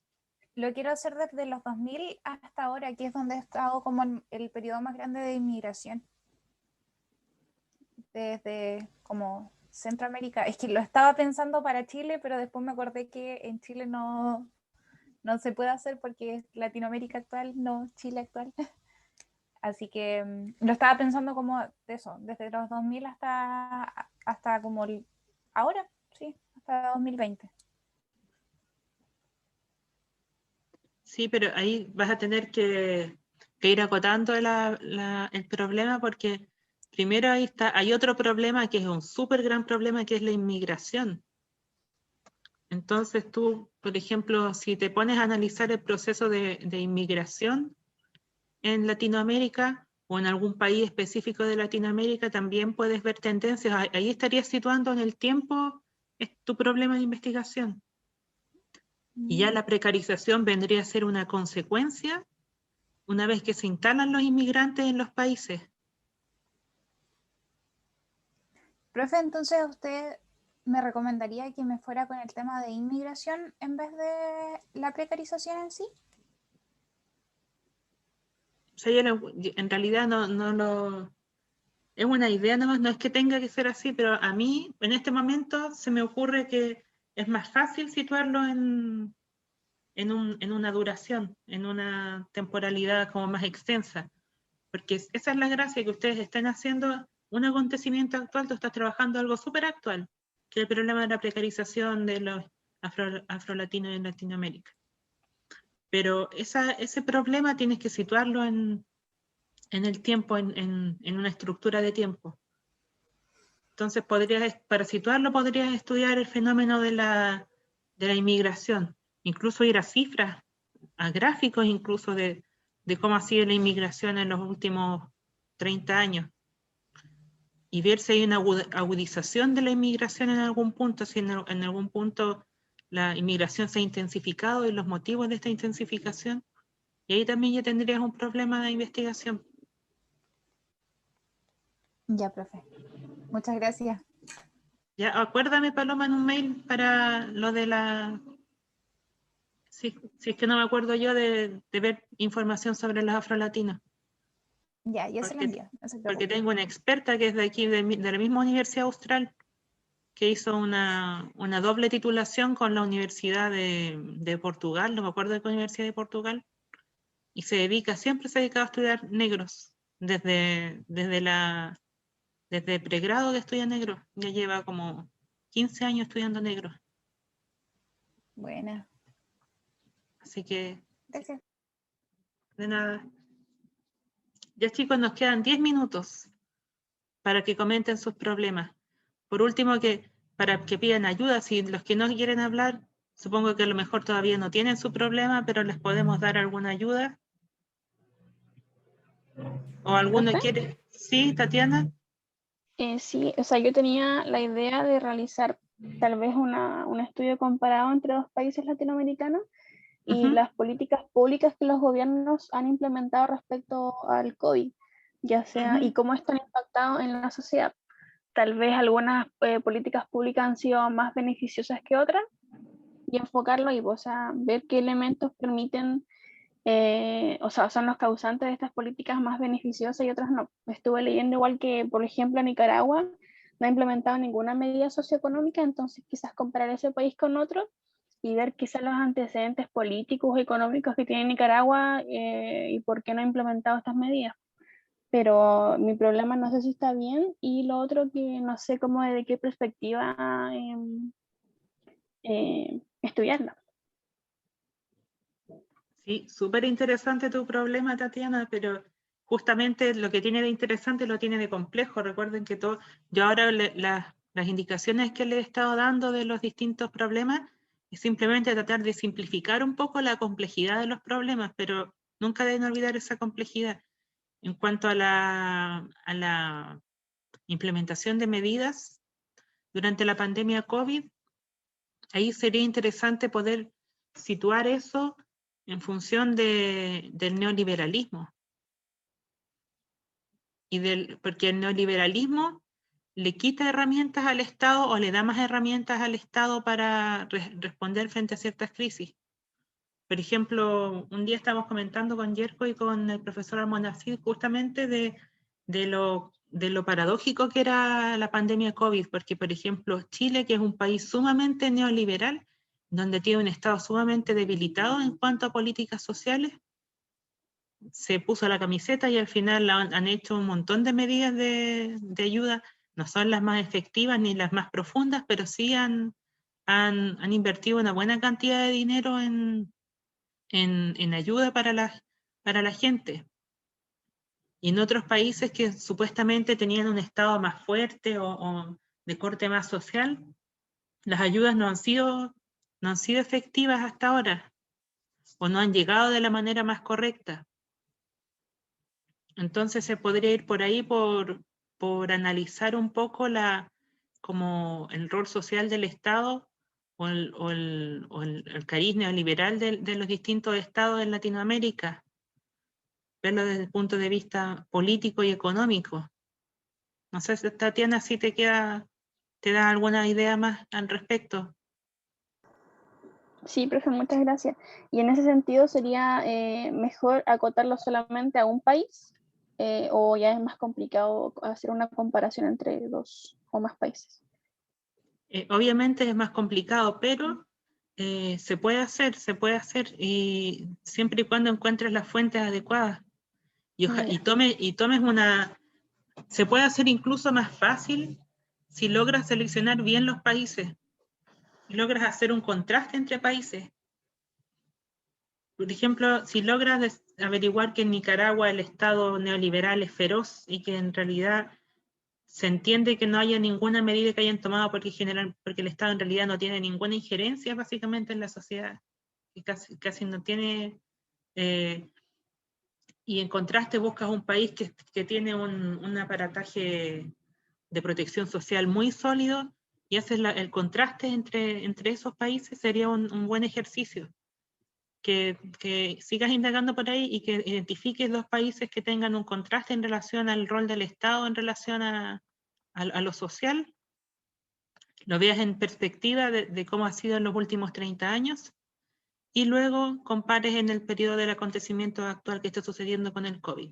Lo quiero hacer desde los 2000 hasta ahora, que es donde he estado como en el periodo más grande de inmigración. Desde como Centroamérica. Es que lo estaba pensando para Chile, pero después me acordé que en Chile no se puede hacer porque es Latinoamérica actual, no Chile actual. Así que lo estaba pensando como de eso, desde los 2000 hasta como ahora, sí, hasta 2020. Sí, pero ahí vas a tener que ir acotando el problema porque primero hay otro problema que es un súper gran problema que es la inmigración. Entonces tú, por ejemplo, si te pones a analizar el proceso de inmigración en Latinoamérica o en algún país específico de Latinoamérica, también puedes ver tendencias. Ahí estarías situando en el tiempo tu problema de investigación. Y ya la precarización vendría a ser una consecuencia una vez que se instalan los inmigrantes en los países. Profe, entonces usted me recomendaría que me fuera con el tema de inmigración en vez de la precarización en sí. O sea, en realidad es una idea nomás, no es que tenga que ser así, pero a mí en este momento se me ocurre que es más fácil situarlo en una duración, en una temporalidad como más extensa, porque esa es la gracia, que ustedes estén haciendo un acontecimiento actual. Tú estás trabajando algo súper actual, que es el problema de la precarización de los afrolatinos en Latinoamérica. Pero ese problema tienes que situarlo en el tiempo, en una estructura de tiempo. Entonces, para situarlo, podrías estudiar el fenómeno de la inmigración, incluso ir a cifras, a gráficos incluso de cómo ha sido la inmigración en los últimos 30 años, y ver si hay una agudización de la inmigración en algún punto, si en algún punto la inmigración se ha intensificado y los motivos de esta intensificación, y ahí también ya tendrías un problema de investigación. Ya, profe. Muchas gracias. Ya, acuérdame, Paloma, en un mail para lo de la... Si es que no me acuerdo yo de ver información sobre los afrolatinos. Ya, se lo envío. No se Porque preocupe. tengo una experta que es de aquí, de la misma Universidad Austral, que hizo una doble titulación con la Universidad de Portugal, no me acuerdo de qué Universidad de Portugal, y siempre se ha dedicado a estudiar negros, desde pregrado que estudia negros, ya lleva como 15 años estudiando negros. Buena. Así que, Gracias. de nada. Ya, chicos, nos quedan 10 minutos para que comenten sus problemas. Por último, para que pidan ayuda. Si los que no quieren hablar, supongo que a lo mejor todavía no tienen su problema, pero les podemos dar alguna ayuda. ¿O alguno ¿Profe? quiere? Sí, Tatiana. Sí, o sea, yo tenía la idea de realizar tal vez un estudio comparado entre dos países latinoamericanos y las políticas públicas que los gobiernos han implementado respecto al COVID, ya sea, y cómo están impactados en la sociedad. Tal vez algunas políticas públicas han sido más beneficiosas que otras y enfocarlo y, o sea, ver qué elementos permiten, o sea, son los causantes de estas políticas más beneficiosas y otras no. Estuve leyendo igual que, por ejemplo, Nicaragua no ha implementado ninguna medida socioeconómica, entonces quizás comparar ese país con otro y ver quizás los antecedentes políticos, económicos que tiene Nicaragua y por qué no ha implementado estas medidas. Pero mi problema no sé si está bien y lo otro que no sé cómo de qué perspectiva estudiarla. Sí, súper interesante tu problema, Tatiana, pero justamente lo que tiene de interesante lo tiene de complejo. Recuerden que yo ahora las indicaciones que le he estado dando de los distintos problemas es simplemente tratar de simplificar un poco la complejidad de los problemas, pero nunca deben olvidar esa complejidad. En cuanto a la implementación de medidas durante la pandemia COVID, ahí sería interesante poder situar eso en función del neoliberalismo. Porque el neoliberalismo le quita herramientas al Estado o le da más herramientas al Estado para responder frente a ciertas crisis. Por ejemplo, un día estábamos comentando con Yerko y con el profesor Almonacid justamente de lo paradójico que era la pandemia COVID, porque por ejemplo Chile, que es un país sumamente neoliberal, donde tiene un Estado sumamente debilitado en cuanto a políticas sociales, se puso la camiseta y al final han hecho un montón de medidas de ayuda. No son las más efectivas ni las más profundas, pero sí han invertido una buena cantidad de dinero en ayuda para la gente. Y en otros países que supuestamente tenían un Estado más fuerte o de corte más social, las ayudas no han sido no han sido efectivas hasta ahora, o no han llegado de la manera más correcta. Entonces se podría ir por ahí por analizar un poco como el rol social del Estado o el cariz neoliberal de los distintos estados en Latinoamérica, verlo desde el punto de vista político y económico. No sé, Tatiana, si te da alguna idea más al respecto. Sí, profe, muchas gracias. Y en ese sentido, ¿sería mejor acotarlo solamente a un país? ¿O ya es más complicado hacer una comparación entre 2 o más países? Obviamente es más complicado, pero se puede hacer, y siempre y cuando encuentres las fuentes adecuadas. Y tomes se puede hacer incluso más fácil si logras seleccionar bien los países, y logras hacer un contraste entre países. Por ejemplo, si logras averiguar que en Nicaragua el Estado neoliberal es feroz y que en realidad se entiende que no haya ninguna medida que hayan tomado porque el Estado en realidad no tiene ninguna injerencia básicamente en la sociedad, y casi no tiene, y en contraste buscas un país que tiene un aparataje de protección social muy sólido, y haces el contraste entre esos países, sería un buen ejercicio. Que sigas indagando por ahí y que identifiques 2 países que tengan un contraste en relación al rol del Estado, en relación a lo social, lo veas en perspectiva de cómo ha sido en los últimos 30 años, y luego compares en el periodo del acontecimiento actual que está sucediendo con el COVID.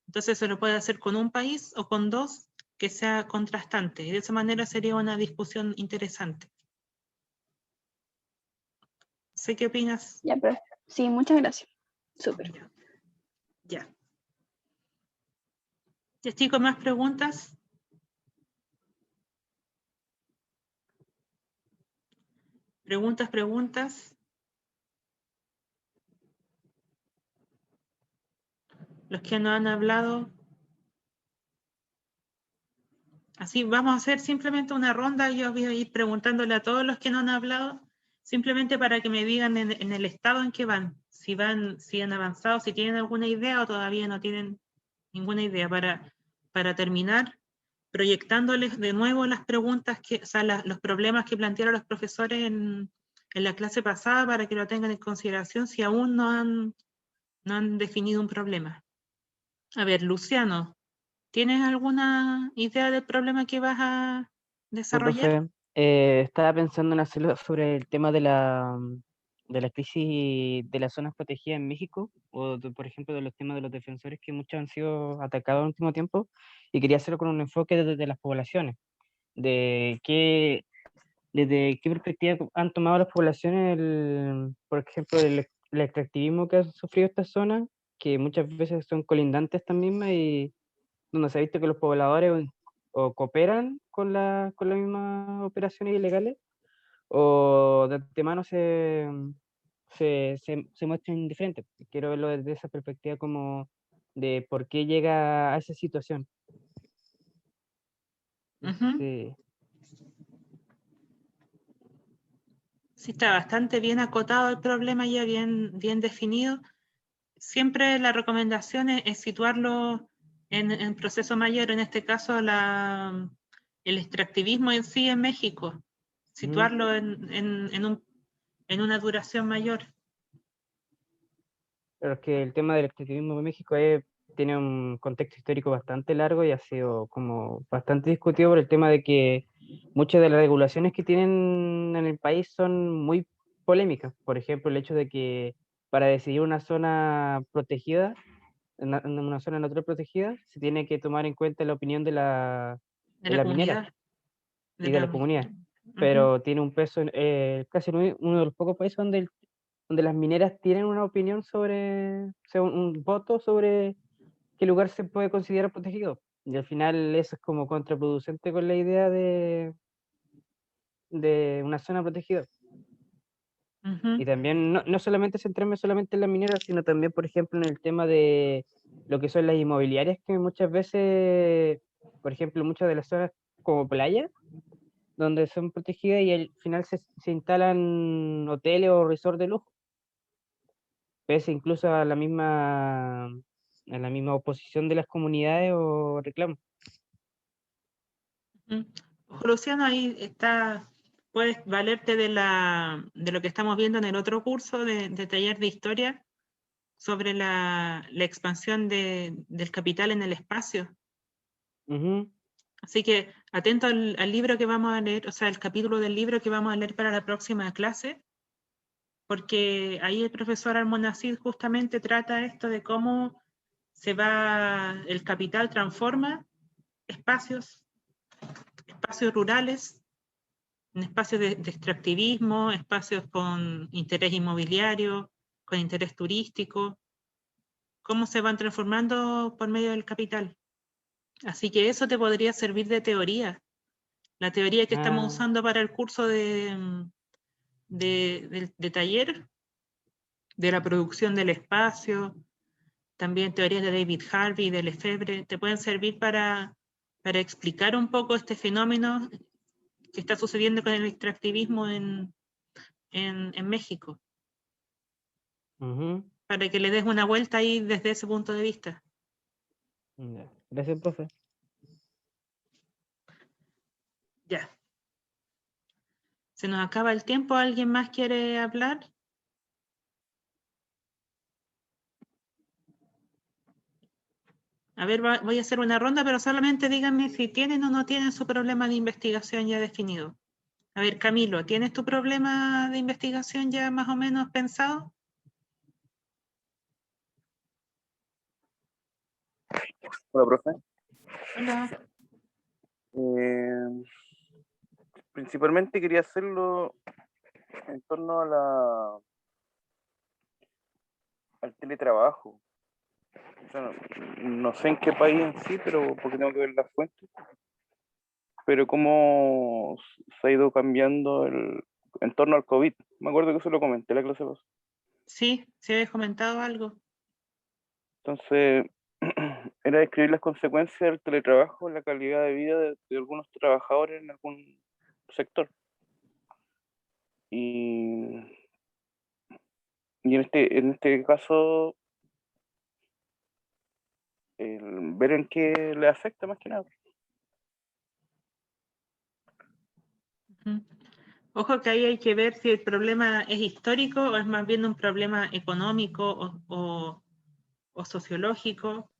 Entonces se lo puede hacer con un país o con 2 que sea contrastante, y de esa manera sería una discusión interesante. ¿Sé qué opinas? Ya, profe. Sí, muchas gracias. Súper. Ya. ¿Ya, chicos, más preguntas? Preguntas. Los que no han hablado. Así vamos a hacer simplemente una ronda. Yo voy a ir preguntándole a todos los que no han hablado, simplemente para que me digan en el estado en que van, si han avanzado, si tienen alguna idea o todavía no tienen ninguna idea, para terminar proyectándoles de nuevo las preguntas, los problemas que plantearon los profesores en la clase pasada, para que lo tengan en consideración si aún no han definido un problema. A ver, Luciano, ¿tienes alguna idea del problema que vas a desarrollar? Profe, estaba pensando en hacerlo sobre el tema de la crisis de las zonas protegidas en México, o por ejemplo de los temas de los defensores, que muchos han sido atacados en el último tiempo, y quería hacerlo con un enfoque desde las poblaciones, desde qué perspectiva han tomado las poblaciones, por ejemplo, el extractivismo que ha sufrido estas zonas, que muchas veces son colindantes también, y donde se ha visto que los pobladores o cooperan con con las mismas operaciones ilegales, o de antemano se muestran indiferentes. Quiero verlo desde esa perspectiva, como de por qué llega a esa situación. Sí, está bastante bien acotado el problema, ya bien definido. Siempre la recomendación es situarlo en proceso mayor, en este caso el extractivismo en sí en México, situarlo en una duración mayor. Pero es que el tema del extractivismo en México tiene un contexto histórico bastante largo y ha sido como bastante discutido por el tema de que muchas de las regulaciones que tienen en el país son muy polémicas. Por ejemplo, el hecho de que para decidir una zona protegida, una zona natural protegida, se tiene que tomar en cuenta la opinión de la minera y de la comunidad. Pero tiene un peso, casi uno de los pocos países donde las mineras tienen una opinión sobre, o sea, un voto sobre qué lugar se puede considerar protegido. Y al final eso es como contraproducente con la idea de una zona protegida. Y también no solamente centrarme solamente en las mineras, sino también, por ejemplo, en el tema de lo que son las inmobiliarias, que muchas veces, por ejemplo, muchas de las zonas como playa, donde son protegidas y al final se instalan hoteles o resorts de lujo, pese incluso a la misma oposición de las comunidades o reclamos. Luciano, ahí está, puedes valerte de lo que estamos viendo en el otro curso de taller de historia sobre la expansión del capital en el espacio. Así que atento al libro que vamos a leer, o sea, el capítulo del libro que vamos a leer para la próxima clase, porque ahí el profesor Almonacid justamente trata esto de cómo el capital transforma espacios rurales en espacios de extractivismo, espacios con interés inmobiliario, con interés turístico, cómo se van transformando por medio del capital. Así que eso te podría servir de teoría. La teoría que estamos usando para el curso de taller, de la producción del espacio, también teorías de David Harvey, de Lefebvre, te pueden servir para explicar un poco este fenómeno que está sucediendo con el extractivismo en México. Para que le des una vuelta ahí desde ese punto de vista. Gracias, profe. Ya. Se nos acaba el tiempo. ¿Alguien más quiere hablar? A ver, voy a hacer una ronda, pero solamente díganme si tienen o no tienen su problema de investigación ya definido. A ver, Camilo, ¿tienes tu problema de investigación ya más o menos pensado? Hola, profe. Hola. Principalmente quería hacerlo en torno al teletrabajo. O sea, no sé en qué país en sí, pero porque tengo que ver las fuentes. Pero cómo se ha ido cambiando en torno al COVID. Me acuerdo que eso lo comenté en la clase pasada. Sí, se había comentado algo. Entonces, era describir las consecuencias del teletrabajo en la calidad de vida de algunos trabajadores en algún sector. Y en este caso, ver en qué le afecta más que nada. Ojo que ahí hay que ver si el problema es histórico o es más bien un problema económico o sociológico.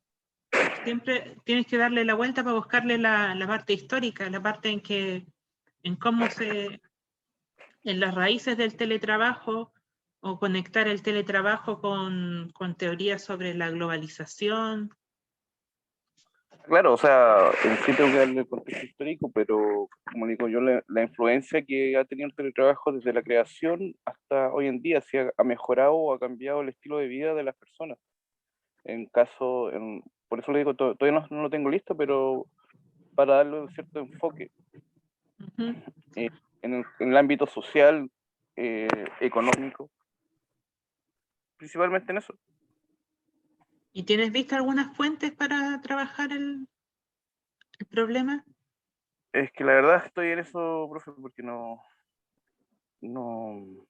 Siempre tienes que darle la vuelta para buscarle la parte histórica, la parte en cómo en las raíces del teletrabajo, o conectar el teletrabajo con teorías sobre la globalización. Claro, o sea, en sí tengo que darle el contexto histórico, pero como digo yo, la influencia que ha tenido el teletrabajo desde la creación hasta hoy en día, si ha mejorado o ha cambiado el estilo de vida de las personas. Por eso le digo, todavía no lo tengo listo, pero para darle un cierto enfoque en el ámbito social, económico, principalmente en eso. ¿Y tienes visto algunas fuentes para trabajar el problema? Es que la verdad estoy en eso, profe, porque como que no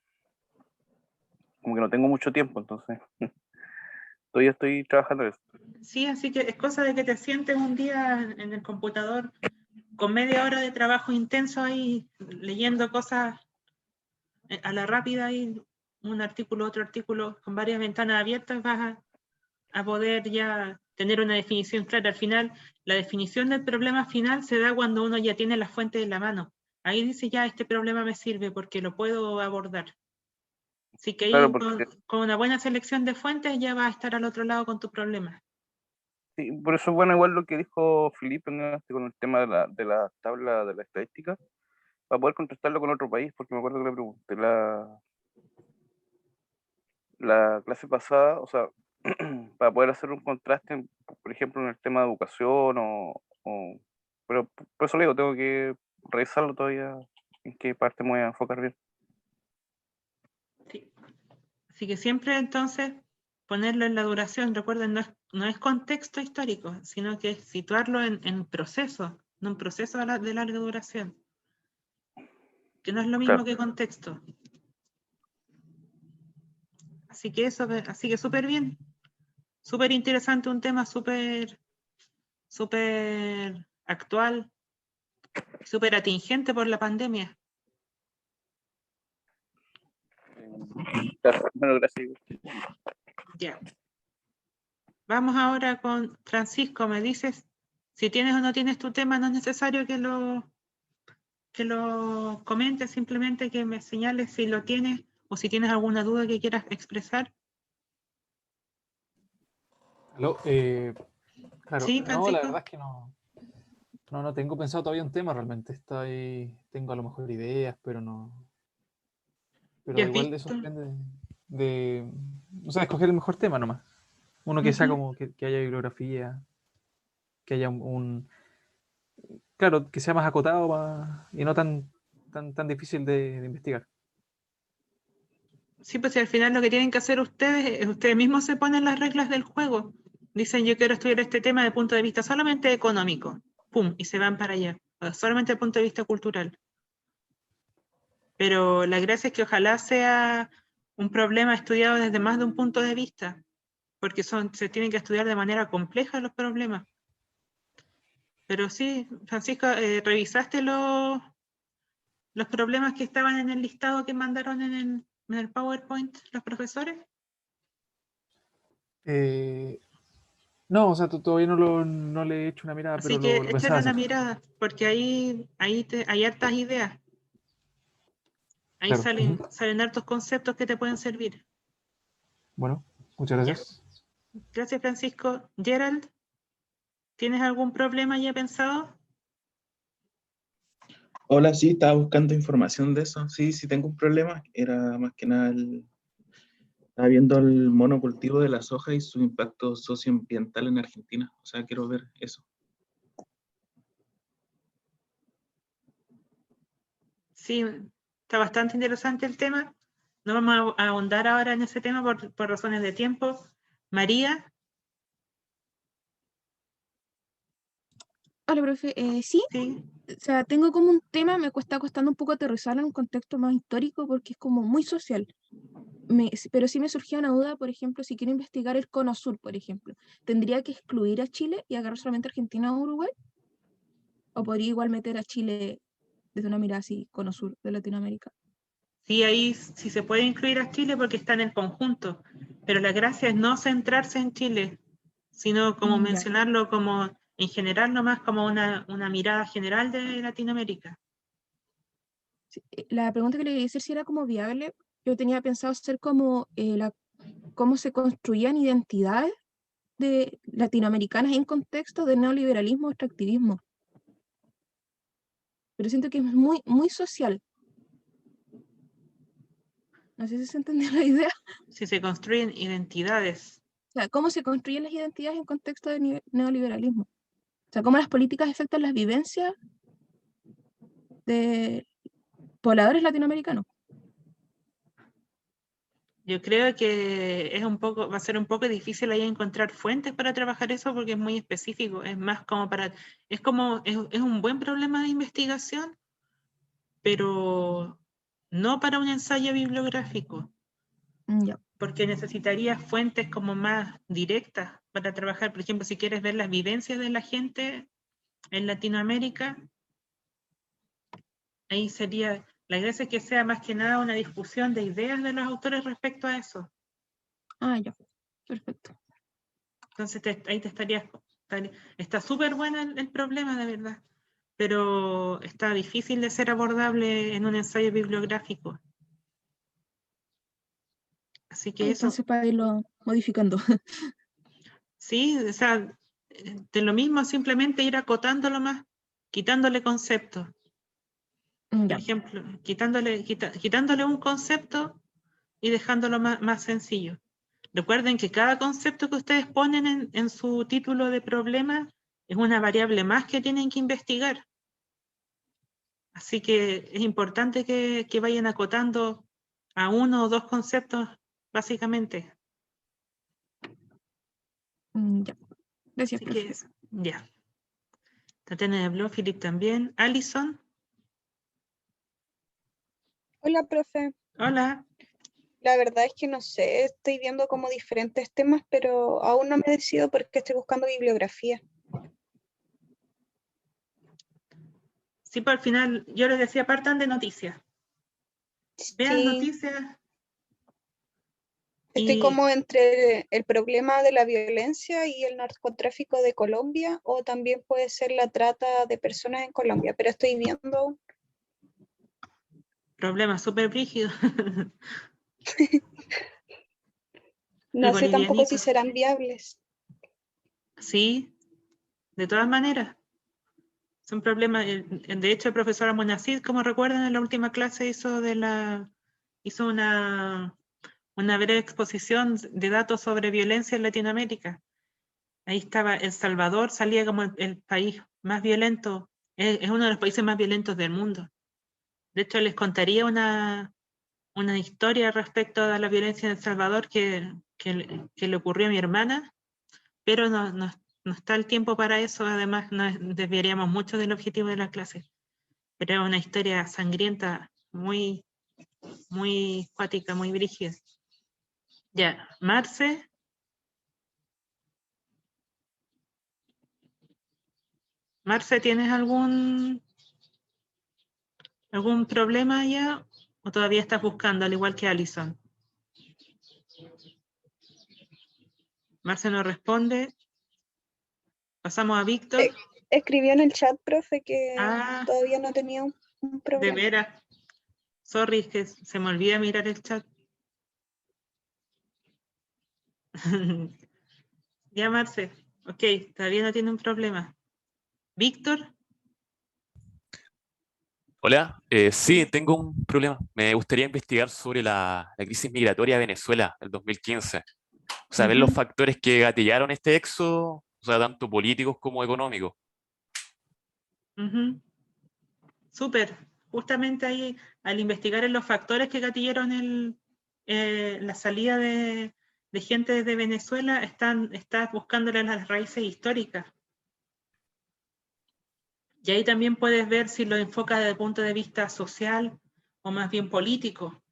tengo mucho tiempo, entonces todavía estoy trabajando en eso. Sí, así que es cosa de que te sientes un día en el computador con media hora de trabajo intenso ahí, leyendo cosas a la rápida, y un artículo, otro artículo, con varias ventanas abiertas, vas a poder ya tener una definición clara. Al final, la definición del problema final se da cuando uno ya tiene la fuente en la mano. Ahí dice, ya, este problema me sirve porque lo puedo abordar. Así que ahí Claro, con una buena selección de fuentes ya vas a estar al otro lado con tu problema. Sí, por eso es bueno igual lo que dijo Felipe con el tema de la tabla de la estadística, para poder contrastarlo con otro país, porque me acuerdo que le pregunté la clase pasada, o sea, para poder hacer un contraste, por ejemplo, en el tema de educación pero por eso le digo, tengo que revisarlo todavía, en qué parte me voy a enfocar bien. Sí. Así que siempre entonces ponerlo en la duración, recuerden, no es contexto histórico, sino que es situarlo en proceso, no un proceso de larga duración. que no es lo mismo Claro. que contexto. Así que eso, así que súper bien, súper interesante, un tema súper actual, súper atingente por la pandemia. Claro, bueno, gracias. Ya. Vamos ahora con Francisco. Me dices si tienes o no tienes tu tema, no es necesario que lo comentes, simplemente que me señales si lo tienes o si tienes alguna duda que quieras expresar. Aló, claro, Sí, no, la Francisco. verdad es que no tengo pensado todavía un tema realmente. Tengo a lo mejor ideas, pero no. Pero ¿Ya has igual de eso visto? depende o sea, escoger el mejor tema nomás. Uno que sea como que haya bibliografía, que haya claro, que sea más acotado y no tan difícil de investigar. Sí, pues si al final lo que tienen que hacer ustedes es ustedes mismos se ponen las reglas del juego. Dicen, yo quiero estudiar este tema desde el punto de vista solamente económico. Pum, y se van para allá. O solamente desde el punto de vista cultural. Pero la gracia es que ojalá sea un problema estudiado desde más de un punto de vista, porque se tienen que estudiar de manera compleja los problemas. Pero sí, Francisco, ¿revisaste los problemas que estaban en el listado que mandaron en el PowerPoint los profesores? No, o sea, todavía no le he hecho una mirada, Así pero que lo échale pensaba una hacer. mirada, porque ahí hay hartas ideas. Ahí Claro. salen hartos conceptos que te pueden servir. Bueno, muchas gracias. Gracias, Francisco. Gerald, ¿tienes algún problema ya pensado? Hola, sí, estaba buscando información de eso. Sí, sí tengo un problema. Era más que nada estaba viendo el monocultivo de la soja y su impacto socioambiental en Argentina. O sea, quiero ver eso. Sí, está bastante interesante el tema. No vamos a ahondar ahora en ese tema por razones de tiempo. María. Hola, profe. Sí, o sea, tengo como un tema, me está costando un poco aterrizarlo en un contexto más histórico porque es como muy social. Pero sí me surgía una duda, por ejemplo, si quiero investigar el Cono Sur, por ejemplo, ¿tendría que excluir a Chile y agarrar solamente Argentina o Uruguay? ¿O podría igual meter a Chile desde una mirada así, Cono Sur de Latinoamérica? Sí, ahí sí se puede incluir a Chile porque está en el conjunto, pero la gracia es no centrarse en Chile, sino como Ya. mencionarlo como en general, nomás como una mirada general de Latinoamérica. La pregunta que le quería decir si era como viable, yo tenía pensado hacer como cómo se construían identidades de latinoamericanas en contexto de neoliberalismo o extractivismo. Pero siento que es muy, muy social. No sé si se entendió la idea. Si se construyen identidades. O sea, cómo se construyen las identidades en contexto de neoliberalismo. O sea, cómo las políticas afectan las vivencias de pobladores latinoamericanos. Yo creo que va a ser un poco difícil ahí encontrar fuentes para trabajar eso porque es muy específico. Es más como es un buen problema de investigación, pero no para un ensayo bibliográfico. Ya. Porque necesitarías fuentes como más directas para trabajar. Por ejemplo, si quieres ver las vivencias de la gente en Latinoamérica, ahí sería, la idea es que sea más que nada una discusión de ideas de los autores respecto a eso. Ah, ya. Perfecto. Entonces ahí te está súper bueno el problema, de verdad, pero está difícil de ser abordable en un ensayo bibliográfico. Así que entonces para irlo modificando. Sí, o sea, de lo mismo simplemente ir acotándolo más, quitándole conceptos. Por ejemplo, quitándole un concepto y dejándolo más sencillo. Recuerden que cada concepto que ustedes ponen en su título de problema es una variable más que tienen que investigar. Así que es importante que vayan acotando a uno o dos conceptos, básicamente. Ya. Gracias, Así profe. que ya. Tatiana habló, Philip también. Alison. Hola, profe. Hola. La verdad es que no sé, estoy viendo como diferentes temas, pero aún no me decido porque estoy buscando bibliografía. Sí, por el final, yo les decía, partan de noticias. Vean noticias. Estoy como entre el problema de la violencia y el narcotráfico de Colombia, o también puede ser la trata de personas en Colombia, pero estoy viendo. Problema súper brígido. No sé tampoco si serán viables. Sí, de todas maneras. Son problemas. De hecho, el profesor Amonacid, como recuerdan, en la última clase hizo una breve exposición de datos sobre violencia en Latinoamérica. Ahí estaba El Salvador, salía como el país más violento, es uno de los países más violentos del mundo. De hecho, les contaría una historia respecto a la violencia en El Salvador que le ocurrió a mi hermana, pero no está el tiempo para eso, además nos desviaríamos mucho del objetivo de la clase. Pero es una historia sangrienta, muy, muy cuática, muy brígida. Ya, Marce. Marce, ¿tienes algún problema ya? ¿O todavía estás buscando, al igual que Alison? Marce no responde. Pasamos a Víctor. Escribió en el chat, profe, que todavía no tenía un problema. De veras. Sorry, es que se me olvida mirar el chat. Ya, Marce. Ok, todavía no tiene un problema. Víctor. Hola, sí, tengo un problema. Me gustaría investigar sobre la crisis migratoria de Venezuela del 2015. O sea, ver los factores que gatillaron este éxodo, o sea, tanto políticos como económicos. Súper. Justamente ahí, al investigar en los factores que gatillaron la salida de gente de Venezuela, estás buscándole las raíces históricas. Y ahí también puedes ver si lo enfocas desde el punto de vista social o más bien político.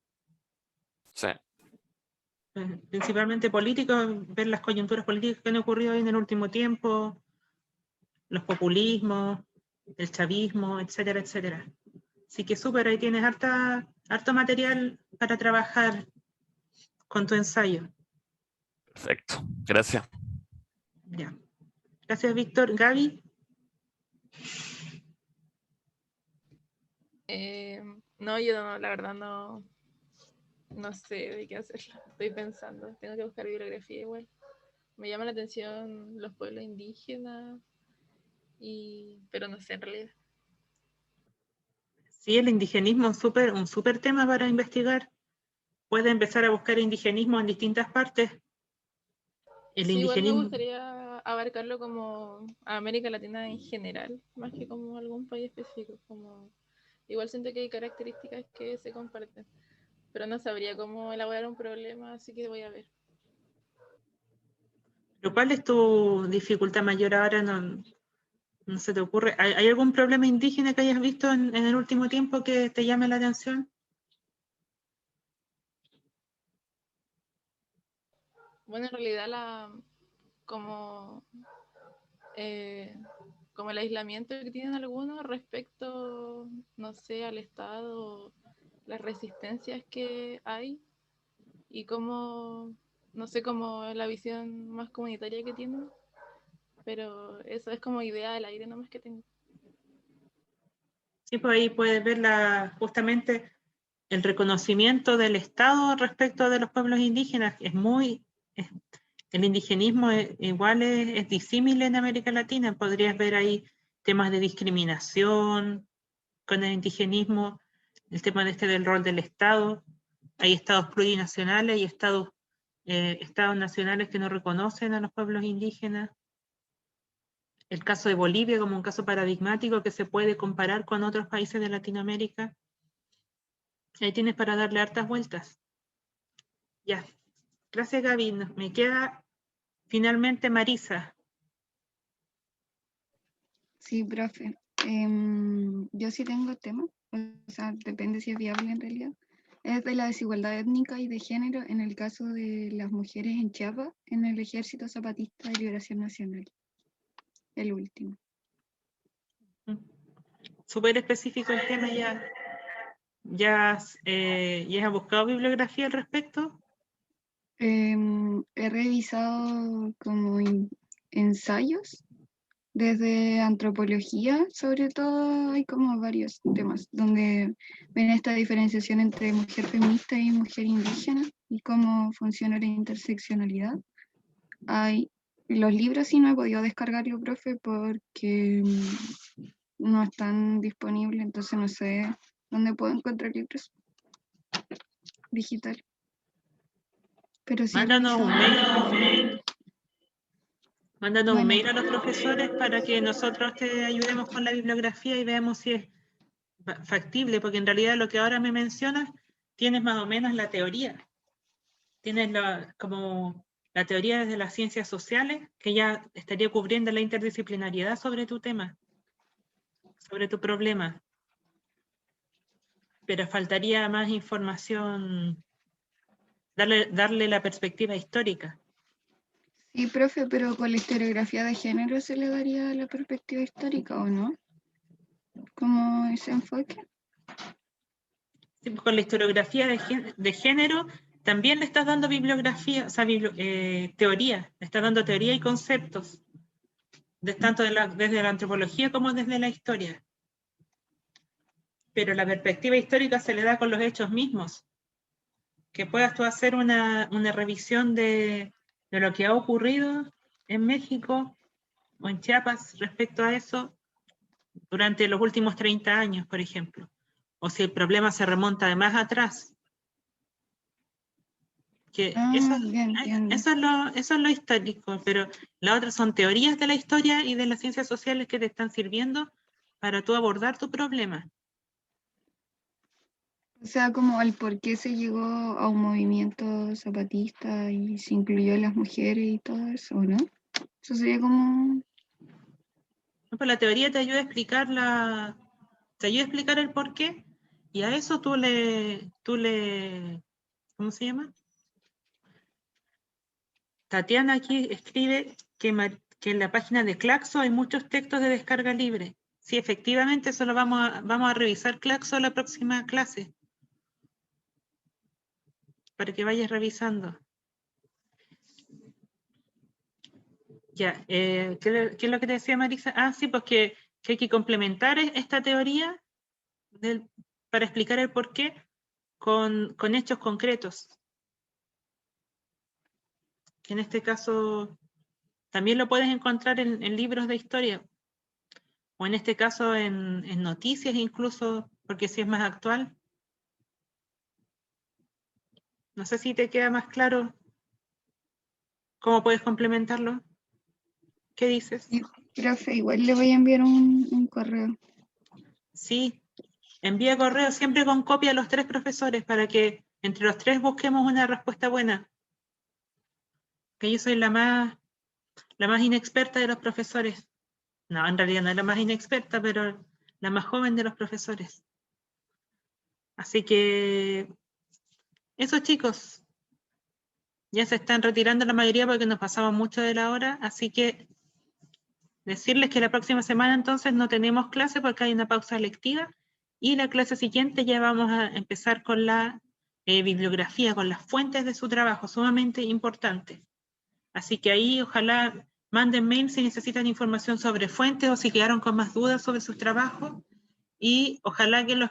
Sí. Principalmente político, ver las coyunturas políticas que han ocurrido en el último tiempo, los populismos, el chavismo, etcétera, etcétera. Así que súper, ahí tienes harto material para trabajar con tu ensayo. Perfecto, gracias. Ya. Gracias, Víctor. Gaby. No, yo no, la verdad no sé de qué hacerlo. Estoy pensando, tengo que buscar bibliografía igual. Me llama la atención los pueblos indígenas, pero no sé en realidad. Sí, el indigenismo es un súper tema para investigar. Puedes empezar a buscar indigenismo en distintas partes. Sí, igual me gustaría abarcarlo como a América Latina en general, más que como algún país específico. Igual siento que hay características que se comparten, pero no sabría cómo elaborar un problema, así que voy a ver. ¿Cuál es tu dificultad mayor ahora? ¿No se te ocurre? ¿Hay algún problema indígena que hayas visto en el último tiempo que te llame la atención? Bueno, en realidad como el aislamiento que tienen algunos respecto, no sé, al Estado, las resistencias que hay y cómo, no sé, como la visión más comunitaria que tienen, pero eso es como idea del aire nomás que tengo. Sí, pues ahí puedes ver justamente el reconocimiento del Estado respecto de los pueblos indígenas. El indigenismo igual es disímil en América Latina. Podrías ver ahí temas de discriminación con el indigenismo, el tema del rol del Estado. Hay estados plurinacionales y estados nacionales que no reconocen a los pueblos indígenas. El caso de Bolivia como un caso paradigmático que se puede comparar con otros países de Latinoamérica. Ahí tienes para darle hartas vueltas. Ya. Gracias, Gaby. Me queda finalmente Marisa. Sí, profe. Yo sí tengo tema, o sea, depende si es viable en realidad. Es de la desigualdad étnica y de género en el caso de las mujeres en Chiapas, en el Ejército Zapatista de Liberación Nacional. El último. Súper específico el tema ya. ¿Ya has buscado bibliografía al respecto? He revisado como ensayos desde antropología, sobre todo hay como varios temas donde ven esta diferenciación entre mujer feminista y mujer indígena y cómo funciona la interseccionalidad. Los libros sí no he podido descargarlo, profe, porque no están disponibles, entonces no sé dónde puedo encontrar libros digital. Pero sí Mándanos un mail. Mándanos un Bueno. mail a los profesores para que nosotros te ayudemos con la bibliografía y veamos si es factible, porque en realidad lo que ahora me mencionas, tienes más o menos la teoría. Tienes como la teoría desde las ciencias sociales, que ya estaría cubriendo la interdisciplinariedad sobre tu tema, sobre tu problema. Pero faltaría más información, darle la perspectiva histórica. Sí, profe, pero con la historiografía de género se le daría la perspectiva histórica, ¿o no? ¿Cómo ese enfoque? Sí, con la historiografía de género también le estás dando bibliografía, o sea, teoría, le estás dando teoría y conceptos, tanto desde la antropología como desde la historia. Pero la perspectiva histórica se le da con los hechos mismos. Que puedas tú hacer una revisión de lo que ha ocurrido en México o en Chiapas respecto a eso durante los últimos 30 años, por ejemplo. O si el problema se remonta de más atrás. Que eso es lo histórico, pero las otras son teorías de la historia y de las ciencias sociales que te están sirviendo para tú abordar tu problema. O sea, como el por qué se llegó a un movimiento zapatista y se incluyó a las mujeres y todo eso, ¿no? Eso sería como... No, pues la teoría te ayuda a explicar el por qué, y a eso tú le, ¿cómo se llama? Tatiana aquí escribe que en la página de Claxo hay muchos textos de descarga libre. Sí, efectivamente, eso lo vamos a revisar Claxo la próxima clase. Para que vayas revisando. Ya, ¿qué es lo que te decía Marisa? Ah, sí, pues que hay que complementar esta teoría para explicar el por qué con hechos concretos. Que en este caso también lo puedes encontrar en libros de historia, o en este caso en noticias incluso, porque sí es más actual. No sé si te queda más claro cómo puedes complementarlo. ¿Qué dices? Sí, profe, igual le voy a enviar un correo. Sí, envía correo siempre con copia a los 3 profesores para que entre los 3 busquemos una respuesta buena. Que yo soy la más inexperta de los profesores. No, en realidad no es la más inexperta, pero la más joven de los profesores. Así que eso, chicos, ya se están retirando la mayoría porque nos pasamos mucho de la hora, así que decirles que la próxima semana entonces no tenemos clase porque hay una pausa lectiva y la clase siguiente ya vamos a empezar con la bibliografía, con las fuentes de su trabajo, sumamente importante. Así que ahí ojalá manden mail si necesitan información sobre fuentes o si quedaron con más dudas sobre sus trabajos, y ojalá que los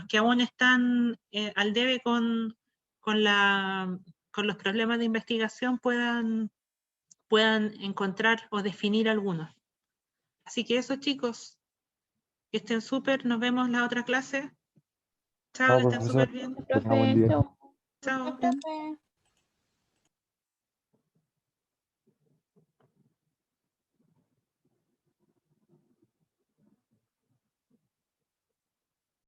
que aún están al debe con los problemas de investigación puedan encontrar o definir algunos. Así que eso, chicos, que estén súper, nos vemos en la otra clase. Chao, que estén súper bien. Buen día. Chao.